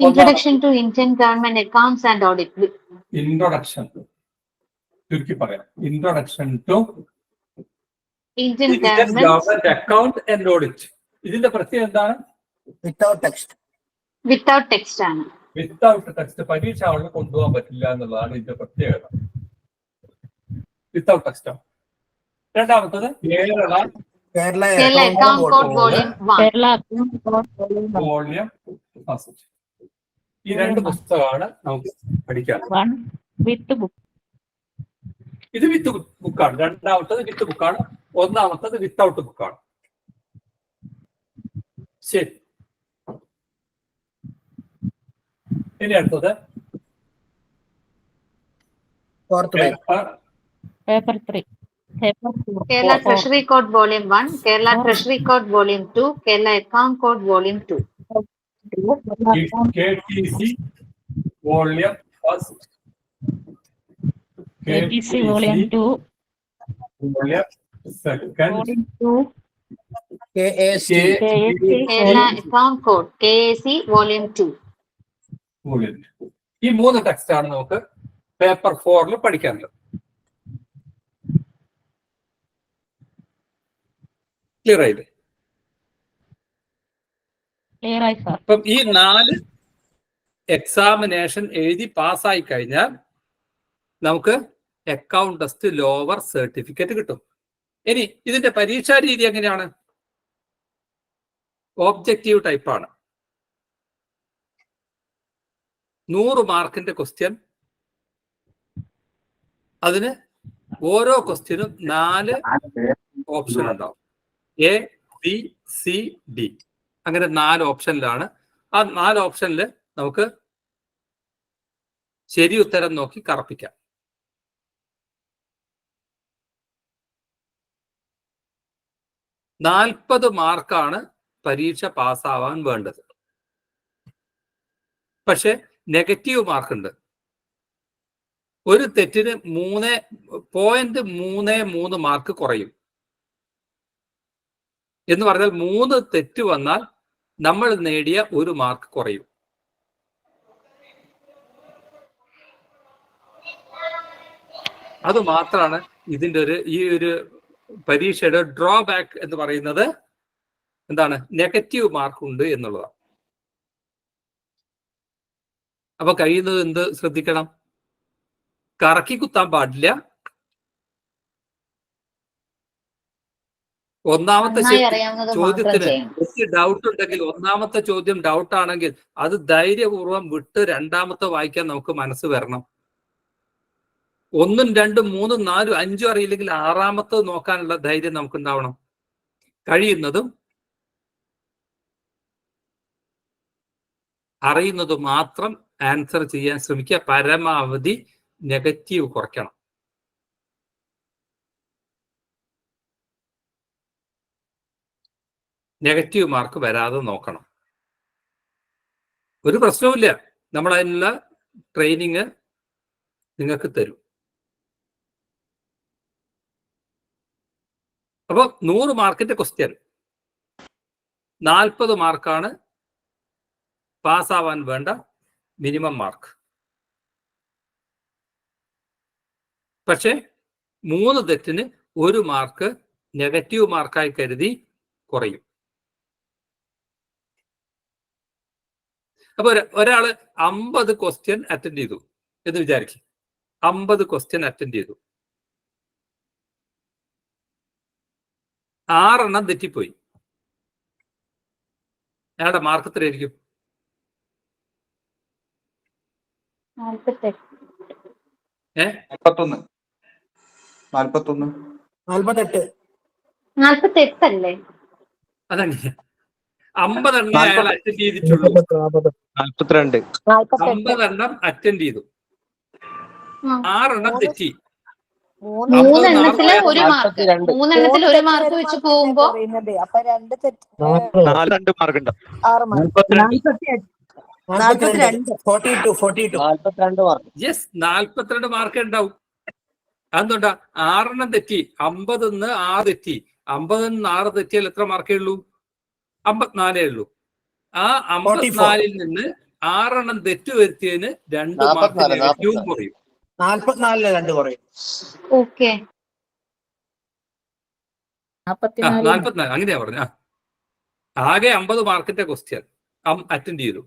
Introduction to Indian Government Accounts and Audit. Introduction ചുരുക്കി പറയാം. Introduction to Indian Indian Government government account and audit. ഇതിന്റെ പ്രത്യേകത എന്താണ്? Without text. Without text ആണ്. വിത്തൗട്ട് ടെക്സ്റ്റ് പരീക്ഷ ഹാളിൽ കൊണ്ടുപോകാൻ പറ്റില്ല എന്നുള്ളതാണ് ഇതിന്റെ പ്രത്യേകത. Without text. രണ്ടാമത്തത് Kerala Kerala Kerala Account Code Volume 1. Kerala Account Code Volume 1. Volume first. ഈ 2 പുസ്തകമാണ് നമുക്ക് പഠിക്കാൻ. 1 with book. ഇത് വിത്ത് ബുക്കാണ്. രണ്ടാമത്തത് വിത്ത് ബുക്കാണ്. ഒന്നാമത്തത് വിത്തൗട്ട് ബുക്കാണ്. ശരി. ഇനി അടുത്തത് Paper 3. Paper 4. Kerala Treasury Code Volume 1. Kerala Treasury Code Volume 2. Kerala Account Code Volume 2. KTC volume first. KTC Volume 2. Volume second. Volume 2. KAC. Kerala Account Code KAC Volume 2. Volume. ഈ 3 ടെക്സ്റ്റ് ആണ് നമുക്ക് paper 4 പഠിക്കാനുള്ളത്. Clear ആയില്ലേ? Clear ആയി sir. അപ്പം ഈ 4 examination എഴുതി പാസ്സായി കഴിഞ്ഞാൽ നമുക്ക് അക്കൗണ്ടസ്റ്റ് ലോവർ സർട്ടിഫിക്കറ്റ് കിട്ടും. ഇനി ഇതിന്റെ പരീക്ഷാ രീതി എങ്ങനെയാണ്? ഓബ്ജക്റ്റീവ് ടൈപ്പാണ്. 100 മാർക്കിന്റെ ക്വസ്റ്റ്യൻ. അതിന് ഓരോ ക്വസ്റ്റ്യനും 4 ഓപ്ഷൻ ഉണ്ടാവും. എ, ബി, സി, ഡി, അങ്ങനെ 4 ഓപ്ഷനിലാണ്. ആ 4 ഓപ്ഷനിൽ നമുക്ക് ശരി ഉത്തരം നോക്കി കറപ്പിക്കാം. നാൽപ്പത് മാർക്കാണ് പരീക്ഷ പാസ്സാവാൻ വേണ്ടത്. പക്ഷെ നെഗറ്റീവ് മാർക്കുണ്ട്. ഒരു തെറ്റിന് 3.33 മാർക്ക് കുറയും. എന്ന് പറഞ്ഞാൽ 3 തെറ്റ് വന്നാൽ നമ്മൾ നേടിയ 1 മാർക്ക് കുറയും. അത് മാത്രമാണ് ഇതിന്റെ ഈ ഒരു പരീക്ഷയുടെ ഡ്രോബാക്ക് എന്ന് പറയുന്നത്. എന്താണ്? നെഗറ്റീവ് മാർക്ക് ഉണ്ട് എന്നുള്ളതാണ്. അപ്പൊ കഴിയുന്നത് എന്ത് ശ്രദ്ധിക്കണം? കറക്കി കുത്താൻ പാടില്ല. ഒന്നാമത്തെ ചോദ്യത്തിന് ഡൗട്ട് ഉണ്ടെങ്കിൽ, ഒന്നാമത്തെ ചോദ്യം ഡൗട്ട് ആണെങ്കിൽ അത് ധൈര്യപൂർവ്വം വിട്ട് രണ്ടാമത്തെ വായിക്കാൻ നമുക്ക് മനസ്സ് വരണം. 1, 2, 3, 4, 5 അറിയില്ലെങ്കിൽ 6ാമത്തെ നോക്കാനുള്ള ധൈര്യം നമുക്ക് ഉണ്ടാവണം. കഴിയുന്നതും അറിയുന്നത് മാത്രം ആൻസർ ചെയ്യാൻ ശ്രമിക്കുക. പരമാവധി നെഗറ്റീവ് കുറയ്ക്കണം. നെഗറ്റീവ് മാർക്ക് വരാതെ നോക്കണം. ഒരു പ്രശ്നവുമില്ല, നമ്മൾ അതിനുള്ള ട്രെയിനിങ് നിങ്ങൾക്ക് തരും. അപ്പോൾ 100 മാർക്കിന്റെ ക്വസ്റ്റ്യൻ, 40 മാർക്കാണ് പാസ്സാവാൻ വേണ്ട മിനിമം മാർക്ക്. പക്ഷെ 3 തെറ്റിന് 1 മാർക്ക് നെഗറ്റീവ് മാർക്കായി കരുതി കുറയും. അപ്പൊ ഒരാള് 50 ക്വസ്റ്റ്യൻ അറ്റൻഡ് ചെയ്തു എന്ന് വിചാരിക്കും. 50 ക്വസ്റ്റ്യൻ അറ്റൻഡ് ചെയ്തു, 6 എണ്ണം തെറ്റിപ്പോയി. അയാളുടെ മാർക്ക് എത്രയായിരിക്കും? 48. 48 അല്ലേ? അതങ്ങനെ 50 എണ്ണം അയാൾ അറ്റൻഡ് ചെയ്തിട്ടുള്ളൂ. 42. 50 എണ്ണം അറ്റൻഡ് ചെയ്തു, 6 എണ്ണം തെറ്റി. 3 എണ്ണത്തില് 1 മാർക്ക്, 3 എണ്ണത്തിൽ 1 മാർക്ക് വെച്ച് പോകുമ്പോ 42 മാർക്ക് ഉണ്ട്. 42 മാർക്ക് ഉണ്ടാവും. അതെന്തുകൊണ്ടാ? 6 എണ്ണം തെറ്റി, 50 6 തെറ്റി. 50 6 തെറ്റിയാൽ എത്ര മാർക്കേ ഉള്ളൂ? 54 ഉള്ളൂ. ആ 54-ൽ നിന്ന് 6 എണ്ണം തെറ്റ് വരുത്തിയതിന് 2 മാർക്ക് നെഗറ്റീവും കുറയും. 44 2 കുറയും. ഓക്കെ, 44 അങ്ങനെയാ പറഞ്ഞ. ആകെ 50 മാർക്കിന്റെ ക്വസ്റ്റ്യൻ അറ്റൻഡ് ചെയ്തു.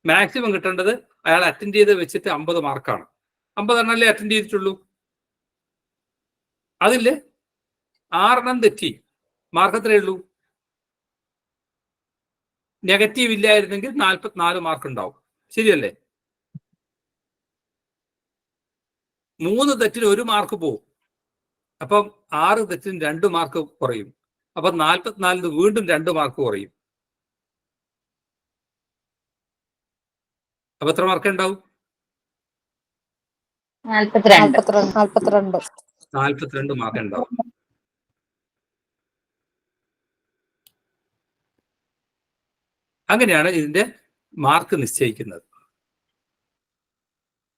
മാക്സിമം കിട്ടേണ്ടത് അയാൾ അറ്റൻഡ് ചെയ്ത് വെച്ചിട്ട് 50 മാർക്കാണ്. 50 എണ്ണല്ലേ അറ്റൻഡ് ചെയ്തിട്ടുള്ളൂ. അതില് 6 എണ്ണം തെറ്റി, മാർക്ക് എത്രയേ ഉള്ളൂ? നെഗറ്റീവ് ഇല്ലായിരുന്നെങ്കിൽ 44 മാർക്ക് ഉണ്ടാവും. ശരിയല്ലേ? 3 തെറ്റിന് 1 മാർക്ക് പോവും. അപ്പം 6 തെറ്റിന് 2 മാർക്ക് കുറയും. അപ്പൊ 44 വീണ്ടും 2 മാർക്ക് കുറയും. അപ്പൊ എത്ര മാർക്ക് ഉണ്ടാവും? 42 മാർക്ക് ഉണ്ടാവും. അങ്ങനെയാണ് ഇതിന്റെ മാർക്ക് നിശ്ചയിക്കുന്നത്.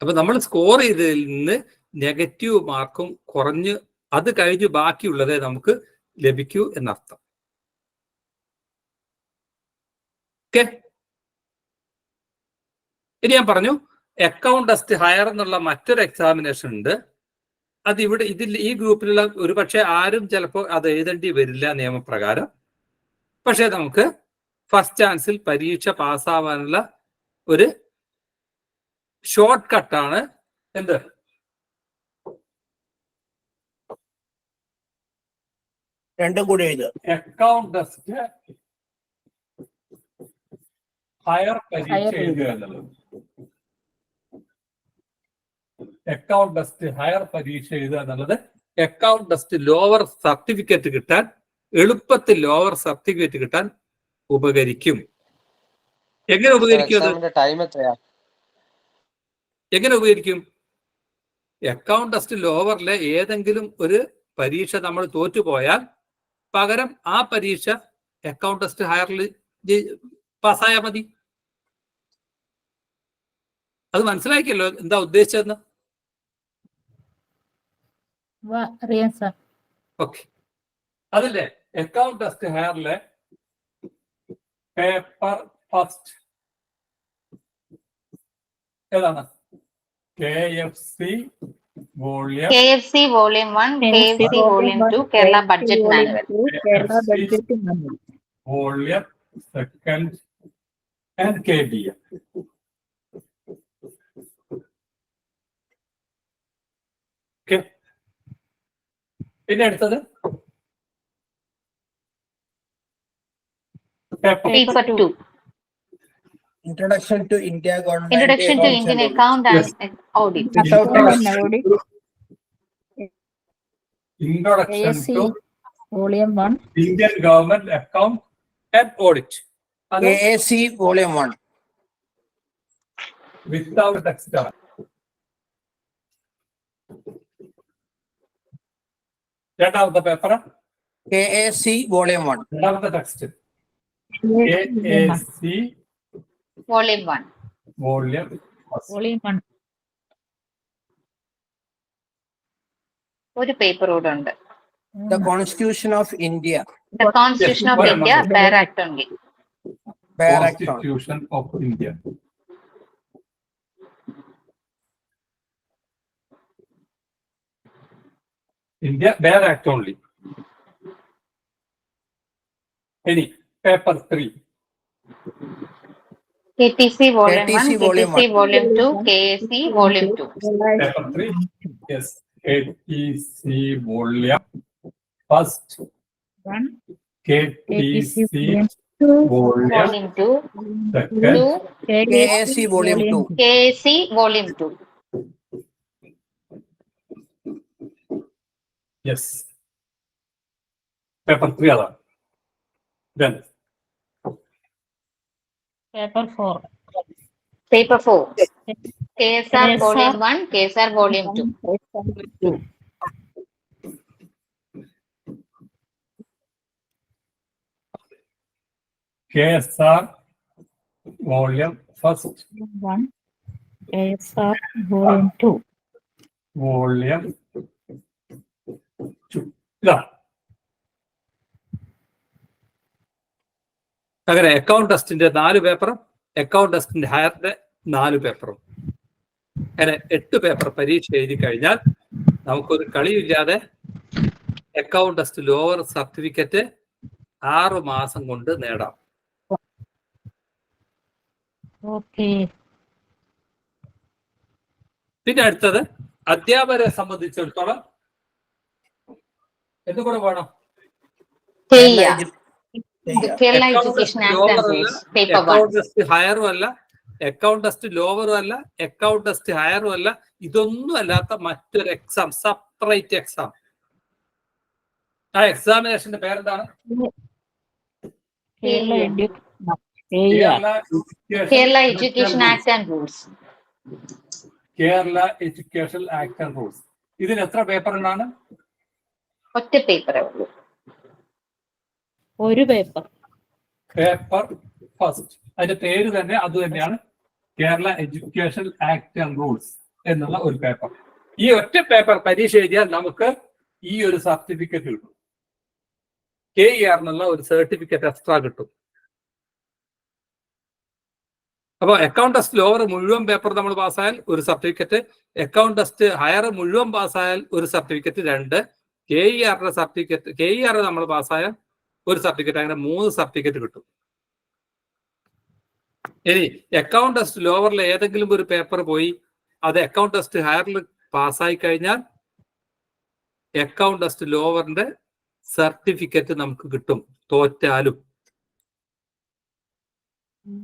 അപ്പൊ നമ്മൾ സ്കോർ ചെയ്തതിൽ നിന്ന് നെഗറ്റീവ് മാർക്കും കുറഞ്ഞ് അത് കഴിഞ്ഞ് ബാക്കിയുള്ളതേ നമുക്ക് ലഭിക്കൂ എന്നർത്ഥം. ഓക്കെ, ഇനി ഞാൻ പറഞ്ഞു അക്കൗണ്ട് ടെസ്റ്റ് ഹയർ എന്നുള്ള മറ്റൊരു എക്സാമിനേഷൻ ഉണ്ട്. അത് ഇവിടെ ഈ ഗ്രൂപ്പിലുള്ള ഒരു പക്ഷേ ആരും ചിലപ്പോൾ അത് എഴുതേണ്ടി വരില്ല നിയമപ്രകാരം. പക്ഷെ നമുക്ക് ഫസ്റ്റ് ചാൻസിൽ പരീക്ഷ പാസ്സാവാനുള്ള ഒരു ഷോർട്ട് കട്ടാണ് എന്ത്? രണ്ടും കൂടി എഴുതുക. അക്കൗണ്ട് ടെസ്റ്റ് ഹയർ പരീക്ഷ എഴുതുക എന്നുള്ളത്. അക്കൗണ്ട് ടെസ്റ്റ് ഹയർ പരീക്ഷ എഴുതുക എന്നുള്ളത് അക്കൗണ്ട് ടെസ്റ്റ് ലോവർ സർട്ടിഫിക്കറ്റ് കിട്ടാൻ, എളുപ്പത്തിൽ ലോവർ സർട്ടിഫിക്കറ്റ് കിട്ടാൻ ഉപകരിക്കും. എങ്ങനെ ഉപകരിക്കും? എങ്ങനെ ഉപകരിക്കും? അക്കൗണ്ട് ടെസ്റ്റ് ലോവറിലെ ഏതെങ്കിലും ഒരു പരീക്ഷ നമ്മൾ തോറ്റുപോയാൽ പകരം ആ പരീക്ഷ അക്കൗണ്ട് ടെസ്റ്റ് ഹയറിൽ പാസ്സായാൽ മതി. അത് മനസ്സിലാക്കിയല്ലോ എന്താ ഉദ്ദേശിച്ചതെന്ന്? അറിയാം സാർ. ഓക്കെ, അതല്ലേ അക്കൗണ്ട് ടെസ്റ്റ് ഹയറിലെ പേപ്പർ ഫസ്റ്റ് ഏതാണ്? KFC volume KFC volume 1, KFC volume 2, Kerala budget manual. Kerala budget manual. Volume second and KBM. Okay, പിന്നെ അടുത്തത് paper 2, Introduction to India Government. Introduction to Indian Account and Audit. Introduction to volume 1. Indian Government Account and Audit. KAC Volume 1. Without text. രണ്ടാമത്തെ paper KAC Volume 1. രണ്ടാമത്തെ text KAC volume 1. Volume volume 1. ഒരു paper കൂടെ ഉണ്ട്. The Constitution of India. The Constitution of India, Bare Act only. Bare Act. Constitution of India. India Bare Act only. Any paper 3. KTC Volume 1, KTC Volume KTC Volume 2, KAC Volume 2. Paper 3. Yes. KTC Volume first. 1. KTC Volume Volume 2, second. 2, KAC Volume 2. KAC Volume 2. Yes. Paper 3 അതാണ്. Then paper 4. Paper 4. KSR Volume 1, KSR Volume 2. KSR Volume first. 1. KSR volume 2. Volume 2. ഇതാ അങ്ങനെ account ടെസ്റ്റിന്റെ 4 പേപ്പറും account ടെസ്റ്റിന്റെ ഹയറിന്റെ 4 പേപ്പറും അങ്ങനെ 8 paper പരീക്ഷ എഴുതി കഴിഞ്ഞാൽ നമുക്കൊരു കളിയില്ലാതെ അക്കൗണ്ട് ടെസ്റ്റ് ലോവർ സർട്ടിഫിക്കറ്റ് 6 മാസം കൊണ്ട് നേടാം. ഓക്കെ. പിന്നെ അടുത്തത് അധ്യാപകരെ സംബന്ധിച്ചിടത്തോളം എന്തുകൂടെ വേണം? Kerala Education Act and Rules, Paper 1. Account test ഹയറും അല്ല, അക്കൗണ്ട് ടെസ്റ്റ് ലോവറും അല്ല, അക്കൗണ്ട് ടെസ്റ്റ് ഹയറും അല്ല, ഇതൊന്നും അല്ലാത്ത മറ്റൊരു എക്സാം, സെപ്പറേറ്റ് എക്സാം. ആ എക്സാമിനേഷന്റെ പേരെന്താണ്? Kerala Education Act and Rules. Kerala education act and rules. ഇതിന് എത്ര പേപ്പറുകളാണ്? ഒറ്റ പേപ്പറേ ഉള്ളൂ. ഒരു പേപ്പർ. Paper first. അതിന്റെ പേര് തന്നെ അത് തന്നെയാണ്, Kerala education act and rules എന്നുള്ള ഒരു പേപ്പർ. ഈ ഒറ്റ പേപ്പർ പരീക്ഷ എഴുതിയാൽ നമുക്ക് ഈ ഒരു സർട്ടിഫിക്കറ്റ് കിട്ടും. KER എന്നുള്ള ഒരു സർട്ടിഫിക്കറ്റ് എക്സ്ട്രാ കിട്ടും. അപ്പോൾ അക്കൗണ്ട് ടെസ്റ്റ് ലോവർ മുഴുവൻ പേപ്പർ നമ്മൾ പാസ്സായാൽ ഒരു സർട്ടിഫിക്കറ്റ്, അക്കൗണ്ട് ടെസ്റ്റ് ഹയർ മുഴുവൻ പാസ്സായാൽ ഒരു സർട്ടിഫിക്കറ്റ് 2, KERന്റെ സർട്ടിഫിക്കറ്റ് KER നമ്മൾ പാസ്സായാൽ ഒരു സർട്ടിഫിക്കറ്റ്, അങ്ങനെ 3 സർട്ടിഫിക്കറ്റ് കിട്ടും. ഇനി അക്കൗണ്ട് ടെസ്റ്റ് ലോവറിൽ ഏതെങ്കിലും ഒരു പേപ്പർ പോയി അത് അക്കൗണ്ട് ടെസ്റ്റ് ഹയറിൽ പാസ്സായി കഴിഞ്ഞാൽ അക്കൗണ്ട് ടെസ്റ്റ് ലോവറിന്റെ സർട്ടിഫിക്കറ്റ് നമുക്ക് കിട്ടും തോറ്റാലും.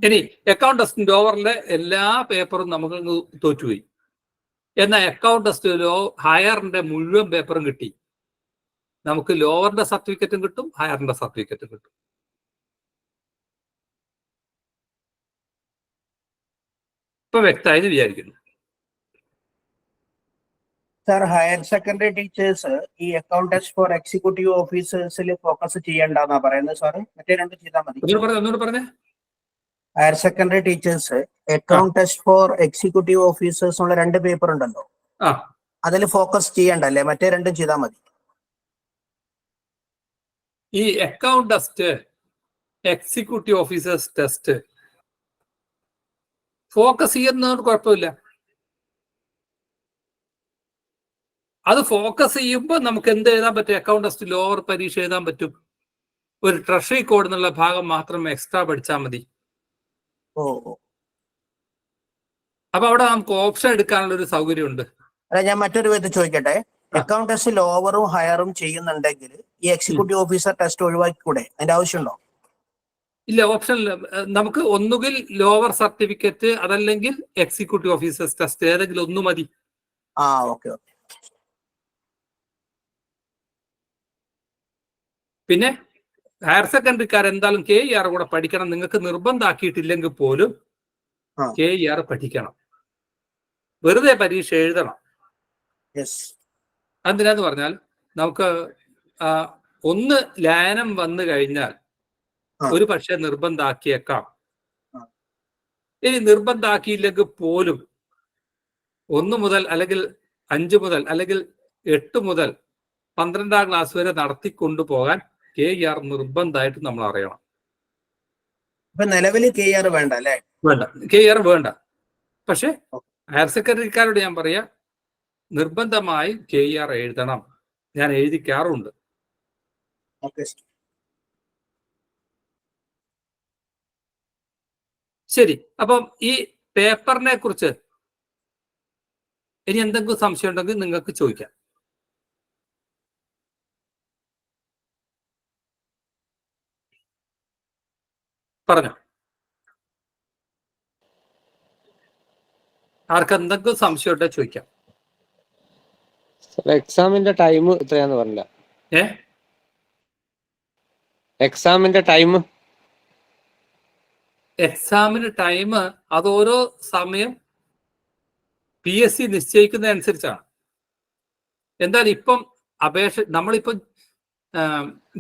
ഇനി അക്കൗണ്ട് ടെസ്റ്റിന്റെ ഓവറിലെ എല്ലാ പേപ്പറും നമുക്ക് തോറ്റുപോയി. എന്നാൽ അക്കൗണ്ട് ടെസ്റ്റ് ഹയറിന്റെ മുഴുവൻ പേപ്പറും കിട്ടി. നമുക്ക് ലോവറിന്റെ സർട്ടിഫിക്കറ്റും കിട്ടും, ഹയറിന്റെ സർട്ടിഫിക്കറ്റും കിട്ടും. ഇപ്പൊ വ്യക്തമായെന്ന് വിചാരിക്കുന്നു. സർ, ഹയർ സെക്കൻഡറി ടീച്ചേഴ്സ് ഈ അക്കൗണ്ട് ടെസ്റ്റ് ഫോർ എക്സിക്യൂട്ടീവ് ഓഫീസേഴ്സിൽ ഫോക്കസ് ചെയ്യണ്ടെന്നാ പറയുന്നത് സാറ്. മറ്റേ രണ്ടും ചെയ്താൽ മതി. ഒന്നുകൂടെ പറഞ്ഞേ. Higher secondary teachers account test for executive officers ഉള്ള 2 പേപ്പർ ഉണ്ടല്ലോ, അതിൽ ഫോക്കസ് ചെയ്യണ്ടല്ലേ? മറ്റേ രണ്ടും ചെയ്താൽ മതി. ഈ account test, executive officers test focus ചെയ്യുന്നതുകൊണ്ട് കുഴപ്പമില്ല. അത് ഫോക്കസ് ചെയ്യുമ്പോൾ നമുക്ക് എന്ത് എഴുതാൻ പറ്റും? അക്കൗണ്ട് ടെസ്റ്റ് ലോവർ പരീക്ഷ എഴുതാൻ പറ്റും. ഒരു ട്രഷറി കോഡ് എന്നുള്ള ഭാഗം മാത്രം എക്സ്ട്രാ പഠിച്ചാൽ മതി. അപ്പൊ അവിടെ നമുക്ക് ഓപ്ഷൻ എടുക്കാനുള്ള ഒരു സൗകര്യമുണ്ട്. അല്ല, ഞാൻ മറ്റൊരു വിധത്തിൽ ചോദിക്കട്ടെ. അക്കൗണ്ട് ടെസ്റ്റ് ലോവറും ഹയറും ചെയ്യുന്നുണ്ടെങ്കിൽ ഈ എക്സിക്യൂട്ടീവ് ഓഫീസർ ടെസ്റ്റ് ഒഴിവാക്കിക്കൂടെ? അതിന്റെ ആവശ്യമുണ്ടോ? ഇല്ല, ഓപ്ഷൻ നമുക്ക് ഒന്നുകിൽ ലോവർ സർട്ടിഫിക്കറ്റ് അതല്ലെങ്കിൽ എക്സിക്യൂട്ടീവ് ഓഫീസേഴ്സ് ടെസ്റ്റ് ഏതെങ്കിലും ഒന്ന് മതി. ഓക്കെ. പിന്നെ ഹയർ സെക്കൻഡറിക്കാർ എന്തായാലും KER കൂടെ പഠിക്കണം. നിങ്ങൾക്ക് നിർബന്ധമാക്കിയിട്ടില്ലെങ്കിൽ പോലും KER പഠിക്കണം. വെറുതെ പരീക്ഷ എഴുതണം. എന്തിനാന്ന് പറഞ്ഞാൽ നമുക്ക് ഒന്ന് ലയനം വന്നു കഴിഞ്ഞാൽ ഒരു പക്ഷെ നിർബന്ധമാക്കിയേക്കാം. ഇനി നിർബന്ധമാക്കിയില്ലെങ്കിൽ പോലും 1 മുതൽ അല്ലെങ്കിൽ 5 മുതൽ അല്ലെങ്കിൽ 8 മുതൽ 12ാം ക്ലാസ് വരെ നടത്തിക്കൊണ്ടുപോകാൻ KER നിർബന്ധമായിട്ട് നമ്മൾ അറിയണം. നിലവിൽ KER വേണ്ട അല്ലേ? വേണ്ട, KER വേണ്ട. പക്ഷെ ഹയർ സെക്കൻഡറിക്കാരോട് ഞാൻ പറയാ, നിർബന്ധമായി KER എഴുതണം. ഞാൻ എഴുതിക്കാറുണ്ട്. ശരി. അപ്പം ഈ പേപ്പറിനെ കുറിച്ച് ഇനി എന്തെങ്കിലും സംശയം ഉണ്ടെങ്കിൽ നിങ്ങൾക്ക് ചോദിക്കാം. പറഞ്ഞോ. ആർക്ക് എന്തെങ്കിലും സംശയം ഉണ്ടെ ചോദിക്കാം. എക്സാമിന്റെ ടൈം എത്രയാന്ന് പറഞ്ഞില്ല. എക്സാമിന് ടൈം അത് ഓരോ സമയം PSC നിശ്ചയിക്കുന്നതനുസരിച്ചാണ്. എന്തായാലും ഇപ്പം നമ്മളിപ്പം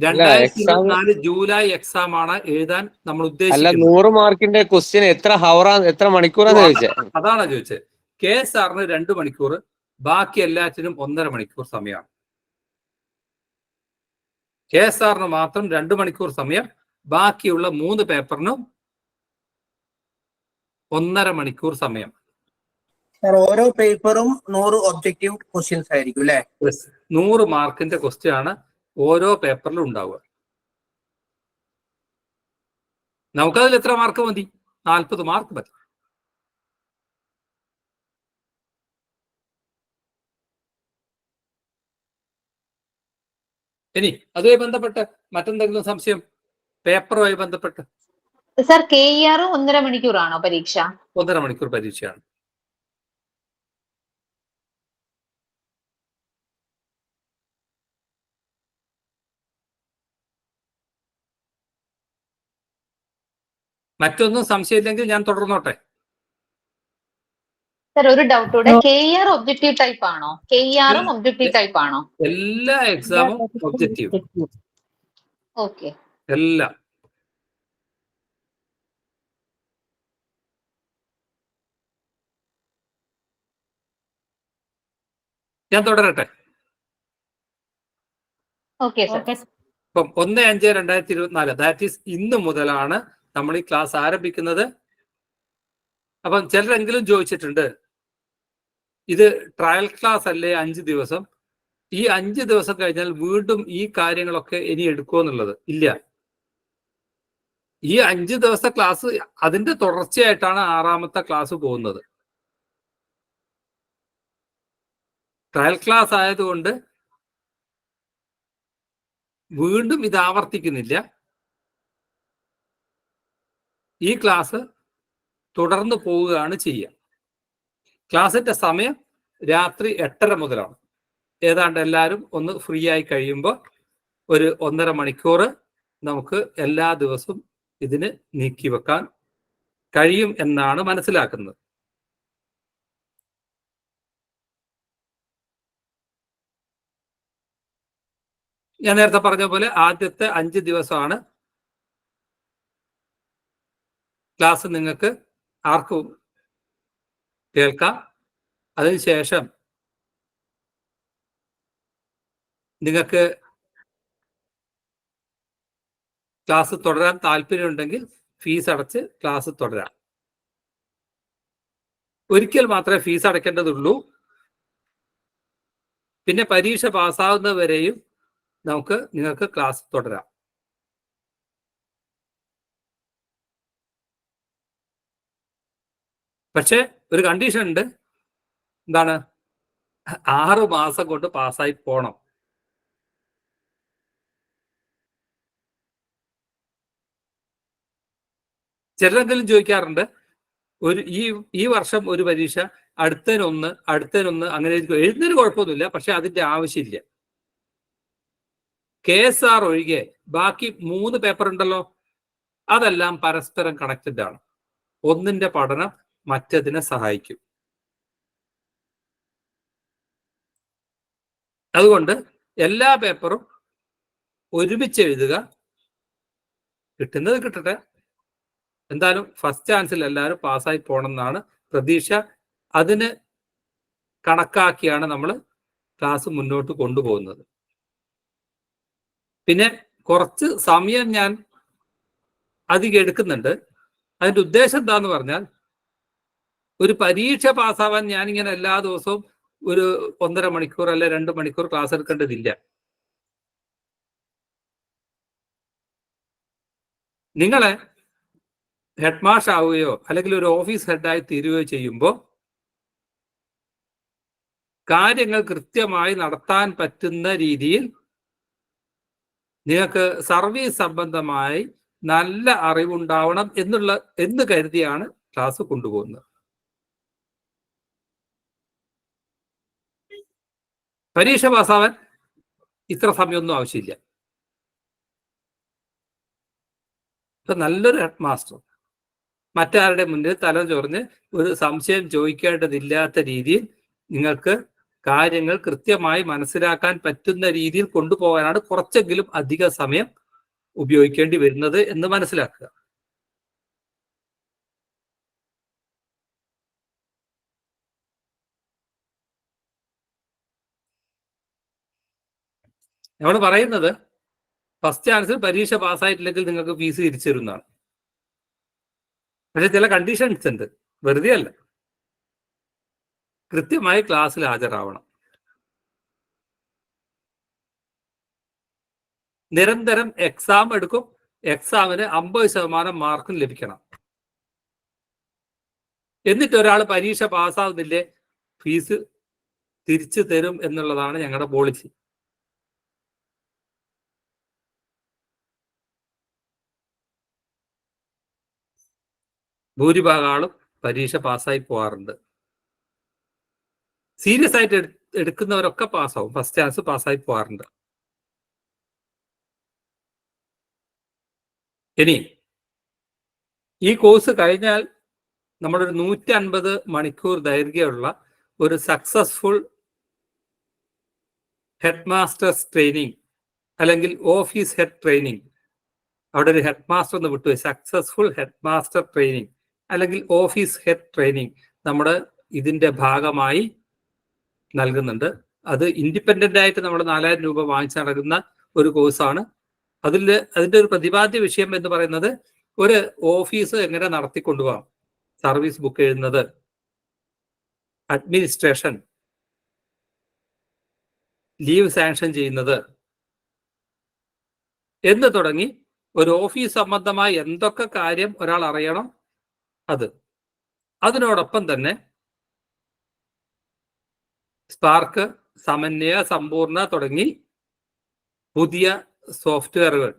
2024 ജൂലൈ എക്സാം ആണ് എഴുതാൻ നമ്മൾ ഉദ്ദേശിക്കുന്നത്. 100 മാർക്കിന്റെ ക്വസ്റ്റ്യൻ എത്ര മണിക്കൂറാന്ന് ചോദിച്ചത്? അതാണ് ചോദിച്ചത്. KSRന് 2 മണിക്കൂർ, ബാക്കി എല്ലാറ്റിനും 1.5 മണിക്കൂർ സമയമാണ്. KSRന് മാത്രം 2 മണിക്കൂർ സമയം, ബാക്കിയുള്ള 3 പേപ്പറിനും 1.5 മണിക്കൂർ സമയം. ഓരോ പേപ്പറും 100 ഒബ്ജക്റ്റീവ് ക്വസ്റ്റ്യൻസ് ആയിരിക്കും അല്ലേ? 100 മാർക്കിന്റെ ക്വസ്റ്റ്യൻ ആണ് ഓരോ പേപ്പറിലും ഉണ്ടാവുക. നമുക്കതിൽ എത്ര മാർക്ക് മതി? 40 മാർക്ക് മതി. ഇനി അതുമായി ബന്ധപ്പെട്ട് മറ്റെന്തെങ്കിലും സംശയം? പേപ്പറുമായി ബന്ധപ്പെട്ട് സർ, KER 1.5 മണിക്കൂറാണോ പരീക്ഷ? 1.5 മണിക്കൂർ പരീക്ഷയാണ്. മറ്റൊന്നും സംശയമില്ലെങ്കിൽ ഞാൻ തുടർന്നോട്ടെ. സർ, ഒരു ഡൗട്ട് കൂടെ. KER ഒബ്ജക്റ്റീവ് ടൈപ്പ് ആണോ? KERും ഒബ്ജക്റ്റീവ് ടൈപ്പ് ആണോ? എല്ലാ എക്സാമും ഒബ്ജക്റ്റീവ്. ഓക്കെ. എല്ലാം. ഞാൻ തുടരട്ടെ. ഇപ്പം 1/5/2024 ദാറ്റ് ഈസ് ഇന്ന് മുതലാണ് നമ്മൾ ഈ ക്ലാസ് ആരംഭിക്കുന്നത്. അപ്പം ചിലരെങ്കിലും ചോദിച്ചിട്ടുണ്ട്, ഇത് ട്രയൽ ക്ലാസ് അല്ലേ 5 ദിവസം? ഈ 5 ദിവസം കഴിഞ്ഞാൽ വീണ്ടും ഈ കാര്യങ്ങളൊക്കെ ഇനി എടുക്കുമോ എന്നുള്ളത്. ഇല്ല. ഈ 5 ദിവസത്തെ ക്ലാസ് അതിന്റെ തുടർച്ചയായിട്ടാണ് 6ാമത്തെ ക്ലാസ് പോകുന്നത്. ട്രയൽ ക്ലാസ് ആയതുകൊണ്ട് വീണ്ടും ഇത് ആവർത്തിക്കുന്നില്ല. ഈ ക്ലാസ് തുടർന്ന് പോവുകയാണ് ചെയ്യുക. ക്ലാസ്സിന്റെ സമയം രാത്രി 8:30 മുതലാണ്. ഏതാണ്ട് എല്ലാവരും ഒന്ന് ഫ്രീ ആയി കഴിയുമ്പോൾ ഒരു 1.5 മണിക്കൂർ നമുക്ക് എല്ലാ ദിവസവും ഇതിന് നീക്കി വെക്കാൻ കഴിയും എന്നാണ് മനസ്സിലാക്കുന്നത്. ഞാൻ നേരത്തെ പറഞ്ഞ പോലെ ആദ്യത്തെ 5 ദിവസമാണ് ക്ലാസ് നിങ്ങൾക്ക് ആർക്കും കേൾക്കാം. അതിനുശേഷം നിങ്ങൾക്ക് ക്ലാസ് തുടരാൻ താല്പര്യമുണ്ടെങ്കിൽ ഫീസ് അടച്ച് ക്ലാസ് തുടരാം. ഒരിക്കൽ മാത്രമേ ഫീസ് അടയ്ക്കേണ്ടതുള്ളൂ. പിന്നെ പരീക്ഷ പാസ്സാവുന്നവരെയും നിങ്ങൾക്ക് ക്ലാസ് തുടരാം. പക്ഷെ ഒരു കണ്ടീഷൻ ഉണ്ട്. എന്താണ്? 6 മാസം കൊണ്ട് പാസ്സായി പോണം. ചിലരെങ്കിലും ചോദിക്കാറുണ്ട്, ഈ വർഷം ഒരു പരീക്ഷ, അടുത്തതിനൊന്ന് അങ്ങനെ എഴുതുന്നതിന് കുഴപ്പമൊന്നുമില്ല. പക്ഷെ അതിന്റെ ആവശ്യമില്ല. KSR ഒഴികെ ബാക്കി 3 പേപ്പർ ഉണ്ടല്ലോ, അതെല്ലാം പരസ്പരം കണക്റ്റഡ് ആണ്. ഒന്നിന്റെ പഠനം മറ്റതിനെ സഹായിക്കും. അതുകൊണ്ട് എല്ലാ പേപ്പറും ഒരുമിച്ച് എഴുതുക. കിട്ടുന്നത് കിട്ടട്ടെ. എന്തായാലും ഫസ്റ്റ് ചാൻസിൽ എല്ലാവരും പാസ്സായി പോകണം എന്നാണ് പ്രതീക്ഷ. അതിന് കണക്കാക്കിയാണ് നമ്മൾ ക്ലാസ് മുന്നോട്ട് കൊണ്ടുപോകുന്നത്. പിന്നെ കുറച്ച് സമയം ഞാൻ അധികം എടുക്കുന്നുണ്ട്. അതിൻ്റെ ഉദ്ദേശം എന്താന്ന് പറഞ്ഞാൽ, ഒരു പരീക്ഷ പാസ്സാവാൻ ഞാനിങ്ങനെ എല്ലാ ദിവസവും ഒരു 1.5 മണിക്കൂർ അല്ലെ 2 മണിക്കൂർ ക്ലാസ് എടുക്കേണ്ടതില്ല. നിങ്ങളെ ഹെഡ് മാസ്റ്റർ ആവുകയോ അല്ലെങ്കിൽ ഒരു ഓഫീസ് ഹെഡായി തീരുകയോ ചെയ്യുമ്പോൾ കാര്യങ്ങൾ കൃത്യമായി നടത്താൻ പറ്റുന്ന രീതിയിൽ നിങ്ങൾക്ക് സർവീസ് സംബന്ധമായി നല്ല അറിവുണ്ടാവണം എന്ന് കരുതിയാണ് ക്ലാസ് കൊണ്ടുപോകുന്നത്. പരീക്ഷ പാസ്സാവാൻ ഇത്ര സമയമൊന്നും ആവശ്യമില്ല. ഇപ്പൊ നല്ലൊരു ഹെഡ് മാസ്റ്റർ മറ്റാരുടെ മുന്നിൽ തല ചൊറിഞ്ഞ് ഒരു സംശയം ചോദിക്കേണ്ടതില്ലാത്ത രീതിയിൽ നിങ്ങൾക്ക് കാര്യങ്ങൾ കൃത്യമായി മനസ്സിലാക്കാൻ പറ്റുന്ന രീതിയിൽ കൊണ്ടുപോകാനാണ് കുറച്ചെങ്കിലും അധിക സമയം ഉപയോഗിക്കേണ്ടി വരുന്നത് എന്ന് മനസ്സിലാക്കുക. നമ്മൾ പറയുന്നത് ഫസ്റ്റ് ചാൻസിൽ പരീക്ഷ പാസ്സായിട്ടില്ലെങ്കിൽ നിങ്ങൾക്ക് ഫീസ് തിരിച്ചു തരുന്നതാണ്. പക്ഷെ ചില കണ്ടീഷൻസ് ഉണ്ട്. വെറുതെ അല്ല, കൃത്യമായി ക്ലാസ്സിൽ ഹാജരാവണം. നിരന്തരം എക്സാം എടുക്കും. എക്സാമിന് 50% മാർക്കും ലഭിക്കണം. എന്നിട്ട് ഒരാൾ പരീക്ഷ പാസ്സാവുന്നില്ലേ, ഫീസ് തിരിച്ചു തരും എന്നുള്ളതാണ് ഞങ്ങളുടെ പോളിസി. ഭൂരിഭാഗം ആളും പരീക്ഷ പാസ്സായി പോകാറുണ്ട്. സീരിയസ് ആയിട്ട് എടുക്കുന്നവരൊക്കെ പാസ്സാവും. ഫസ്റ്റ് ചാൻസ് പാസ്സായി പോകാറുണ്ട്. ഇനി ഈ കോഴ്സ് കഴിഞ്ഞാൽ നമ്മളൊരു 150 മണിക്കൂർ ദൈർഘ്യമുള്ള ഒരു സക്സസ്ഫുൾ ഹെഡ് മാസ്റ്റേഴ്സ് ട്രെയിനിങ് അല്ലെങ്കിൽ ഓഫീസ് ഹെഡ് ട്രെയിനിങ്, അവിടെ ഒരു ഹെഡ് മാസ്റ്റർ എന്ന് വിട്ടുപോയി, സക്സസ്ഫുൾ ഹെഡ് മാസ്റ്റർ ട്രെയിനിങ് അല്ലെങ്കിൽ ഓഫീസ് ഹെഡ് ട്രെയിനിങ് നമ്മുടെ ഇതിന്റെ ഭാഗമായി നൽകുന്നുണ്ട്. അത് ഇൻഡിപെൻഡന്റ് ആയിട്ട് നമ്മൾ 4000 രൂപ വാങ്ങിച്ച് നടക്കുന്ന ഒരു കോഴ്സാണ്. അതിന്റെ ഒരു പ്രതിപാദ്യ വിഷയം എന്ന് പറയുന്നത് ഒരു ഓഫീസ് എങ്ങനെ നടത്തിക്കൊണ്ടുപോകാം, സർവീസ് ബുക്ക് എഴുതുന്നത്, അഡ്മിനിസ്ട്രേഷൻ, ലീവ് സാങ്ഷൻ ചെയ്യുന്നത് എന്ന് തുടങ്ങി ഒരു ഓഫീസ് സംബന്ധമായി എന്തൊക്കെ കാര്യം ഒരാൾ അറിയണം അതിനോടൊപ്പം തന്നെ സ്പാർക്ക്, സമന്വയ, സമ്പൂർണ്ണ തുടങ്ങി പുതിയ സോഫ്റ്റ്വെയറുകൾ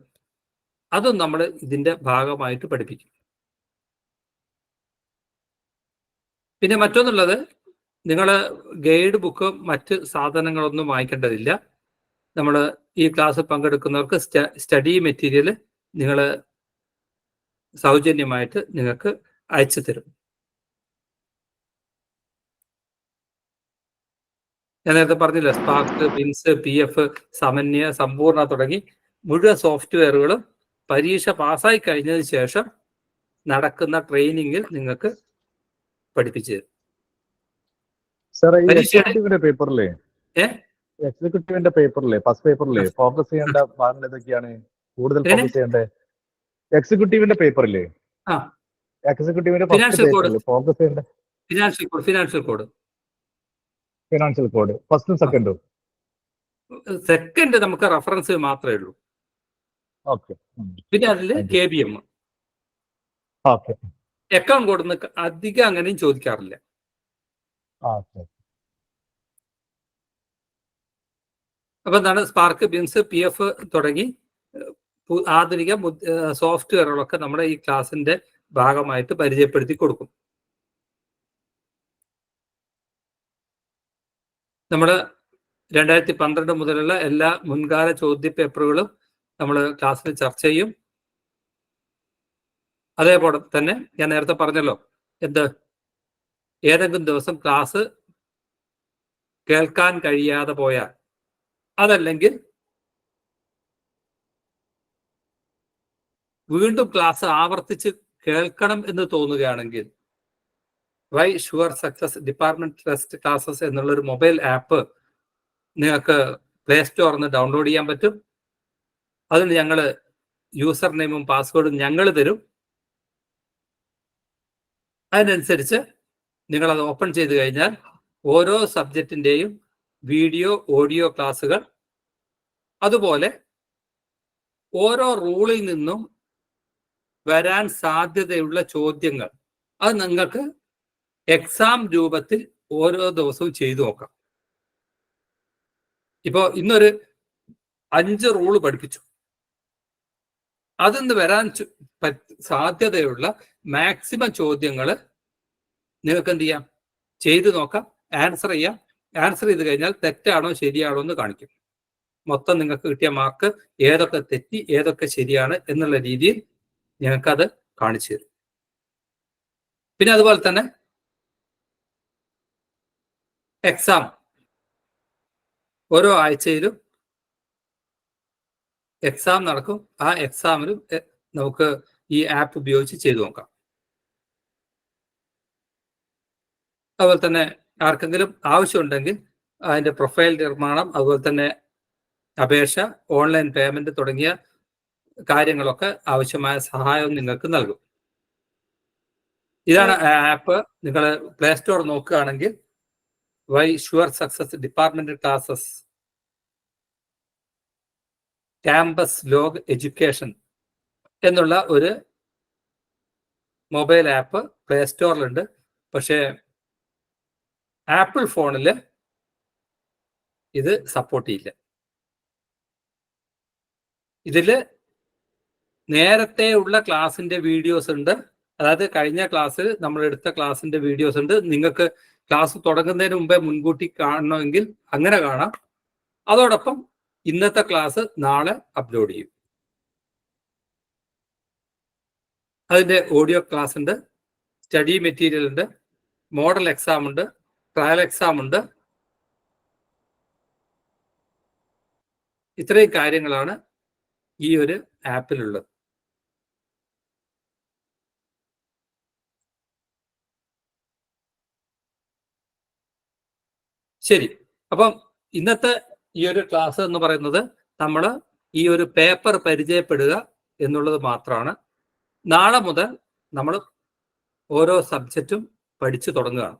അതും നമ്മൾ ഇതിന്റെ ഭാഗമായിട്ട് പഠിപ്പിക്കും. പിന്നെ മറ്റൊന്നുള്ളത്, നിങ്ങൾ ഗൈഡ് ബുക്ക് മറ്റ് സാധനങ്ങളൊന്നും വാങ്ങിക്കേണ്ടതില്ല. നമ്മൾ ഈ ക്ലാസ് പങ്കെടുക്കുന്നവർക്ക് സ്റ്റഡി മെറ്റീരിയൽ നിങ്ങൾ സൗജന്യമായിട്ട് നിങ്ങൾക്ക് അയച്ചു തരും. ഞാൻ നേരത്തെ പറഞ്ഞില്ല, സ്പാർക്ക്, ബിൻസ്, PF, സമന്വയ, സമ്പൂർണ്ണ തുടങ്ങി മുഴുവൻ സോഫ്റ്റ്വെയറുകളും പരീക്ഷ പാസ്സായി കഴിഞ്ഞതിന് ശേഷം നടക്കുന്ന ട്രെയിനിങ്ങിൽ നിങ്ങൾക്ക് പഠിപ്പിച്ചു തരും. എക്സിക്യൂട്ടീവിന്റെ പേപ്പറിലെ ഫസ്റ്റ് പേപ്പറിലെ ഫോക്കസ് ചെയ്യേണ്ട ഭാഗങ്ങൾ ഏതൊക്കെയാണ്? കൂടുതൽ ഫോക്കസ് ചെയ്യേണ്ടത് എക്സിക്യൂട്ടീവിന്റെ പേപ്പറില്ലേ? എക്സിക്യൂട്ടീവിന്റെ ഫോക്കസ് ചെയ്യേണ്ട ഫിനാൻഷ്യൽ കോഡ് ഫസ്റ്റും സെക്കൻഡും. സെക്കൻഡ് നമുക്ക് റഫറൻസ് മാത്രമേ ഉള്ളൂ. ഓക്കെ. പിന്നെ അതിൽ KBM, ഓക്കെ. അക്കൗണ്ട് കോഡ് അധികം അങ്ങനെയും ചോദിക്കാറില്ല. അപ്പൊ എന്താണ്, സ്പാർക്ക്, ബിൻസ്, PF തുടങ്ങി ആധുനിക സോഫ്റ്റ്വെയറുകളൊക്കെ നമ്മുടെ ഈ ക്ലാസിന്റെ ഭാഗമായിട്ട് പരിചയപ്പെടുത്തി കൊടുക്കും. നമ്മുടെ 2012 മുതലുള്ള എല്ലാ മുൻകാല ചോദ്യ പേപ്പറുകളും നമ്മൾ ക്ലാസ്സിൽ ചർച്ച ചെയ്യും. അതേപോലെ തന്നെ ഞാൻ നേരത്തെ പറഞ്ഞല്ലോ, ഏതെങ്കിലും ദിവസം ക്ലാസ് കേൾക്കാൻ കഴിയാതെ പോയാൽ, അതല്ലെങ്കിൽ വീണ്ടും ക്ലാസ് ആവർത്തിച്ച് കേൾക്കണം എന്ന് തോന്നുകയാണെങ്കിൽ Y sure success department test classes എന്നുള്ളൊരു മൊബൈൽ ആപ്പ് നിങ്ങൾക്ക് പ്ലേ സ്റ്റോറിൽ നിന്ന് ഡൗൺലോഡ് ചെയ്യാൻ പറ്റും. അതിന് ഞങ്ങൾ യൂസർ നെയിമും പാസ്വേഡും ഞങ്ങൾ തരും. അതിനനുസരിച്ച് നിങ്ങളത് ഓപ്പൺ ചെയ്ത് കഴിഞ്ഞാൽ ഓരോ സബ്ജക്റ്റിൻ്റെയും വീഡിയോ, ഓഡിയോ ക്ലാസ്സുകൾ, അതുപോലെ ഓരോ റൂളിൽ നിന്നും വരാൻ സാധ്യതയുള്ള ചോദ്യങ്ങൾ, അത് നിങ്ങൾക്ക് എക്സാം രൂപത്തിൽ ഓരോ ദിവസവും ചെയ്തു നോക്കാം. ഇപ്പോൾ ഇന്നൊരു 5 റൂള് പഠിപ്പിച്ചു. അതിന്ന് വരാൻ സാധ്യതയുള്ള മാക്സിമം ചോദ്യങ്ങൾ നിങ്ങൾക്ക് എന്ത് ചെയ്യാം, ചെയ്തു നോക്കാം, ആൻസർ ചെയ്യാം. ആൻസർ ചെയ്ത് കഴിഞ്ഞാൽ തെറ്റാണോ ശരിയാണോ എന്ന് കാണിക്കും. മൊത്തം നിങ്ങൾക്ക് കിട്ടിയ മാർക്ക് ഏതൊക്കെ തെറ്റി ഏതൊക്കെ ശരിയാണ് എന്നുള്ള രീതിയിൽ ഞങ്ങൾക്കത് കാണിച്ചു തരും. പിന്നെ അതുപോലെ തന്നെ എക്സാം ഓരോ ആഴ്ചയിലും എക്സാം നടക്കും. ആ എക്സാമിലും നമുക്ക് ഈ ആപ്പ് ഉപയോഗിച്ച് ചെയ്തു നോക്കാം. അതുപോലെ തന്നെ ആർക്കെങ്കിലും ആവശ്യമുണ്ടെങ്കിൽ അതിൻ്റെ പ്രൊഫൈൽ നിർമ്മാണം, അതുപോലെ തന്നെ അപേക്ഷ, ഓൺലൈൻ പേയ്മെന്റ് തുടങ്ങിയ കാര്യങ്ങളൊക്കെ ആവശ്യമായ സഹായവും നിങ്ങൾക്ക് നൽകും. ഇതാണ് ആപ്പ്. നിങ്ങൾ പ്ലേ സ്റ്റോർ നോക്കുകയാണെങ്കിൽ Y sure success department classes campus log education എന്നുള്ള ഒരു മൊബൈൽ ആപ്പ് പ്ലേ സ്റ്റോറിലുണ്ട്. പക്ഷേ ആപ്പിൾ ഫോണിൽ ഇത് സപ്പോർട്ട് ചെയ്യില്ല. ഇതിൽ നേരത്തെ ഉള്ള ക്ലാസിന്റെ വീഡിയോസ് ഉണ്ട്. അതായത് കഴിഞ്ഞ ക്ലാസ്സിൽ നമ്മൾ എടുത്ത ക്ലാസിന്റെ വീഡിയോസ് ഉണ്ട്. നിങ്ങൾക്ക് ക്ലാസ് തുടങ്ങുന്നതിന് മുമ്പേ മുൻകൂട്ടി കാണണമെങ്കിൽ അങ്ങനെ കാണാം. അതോടൊപ്പം ഇന്നത്തെ ക്ലാസ് നാളെ അപ്ലോഡ് ചെയ്യും. അതിന്റെ ഓഡിയോ ക്ലാസ് ഉണ്ട്, സ്റ്റഡി മെറ്റീരിയൽ ഉണ്ട്, മോഡൽ എക്സാം ഉണ്ട്, ട്രയൽ എക്സാം ഉണ്ട്. ഇത്രയും കാര്യങ്ങളാണ് ഈ ഒരു ആപ്പിലുള്ളത്. ശരി, അപ്പം ഇന്നത്തെ ഈ ഒരു ക്ലാസ് എന്ന് പറയുന്നത് നമ്മൾ ഈ ഒരു പേപ്പർ പരിചയപ്പെടുക എന്നുള്ളത് മാത്രമാണ്. നാളെ മുതൽ നമ്മൾ ഓരോ സബ്ജക്റ്റും പഠിച്ചു തുടങ്ങുകയാണ്.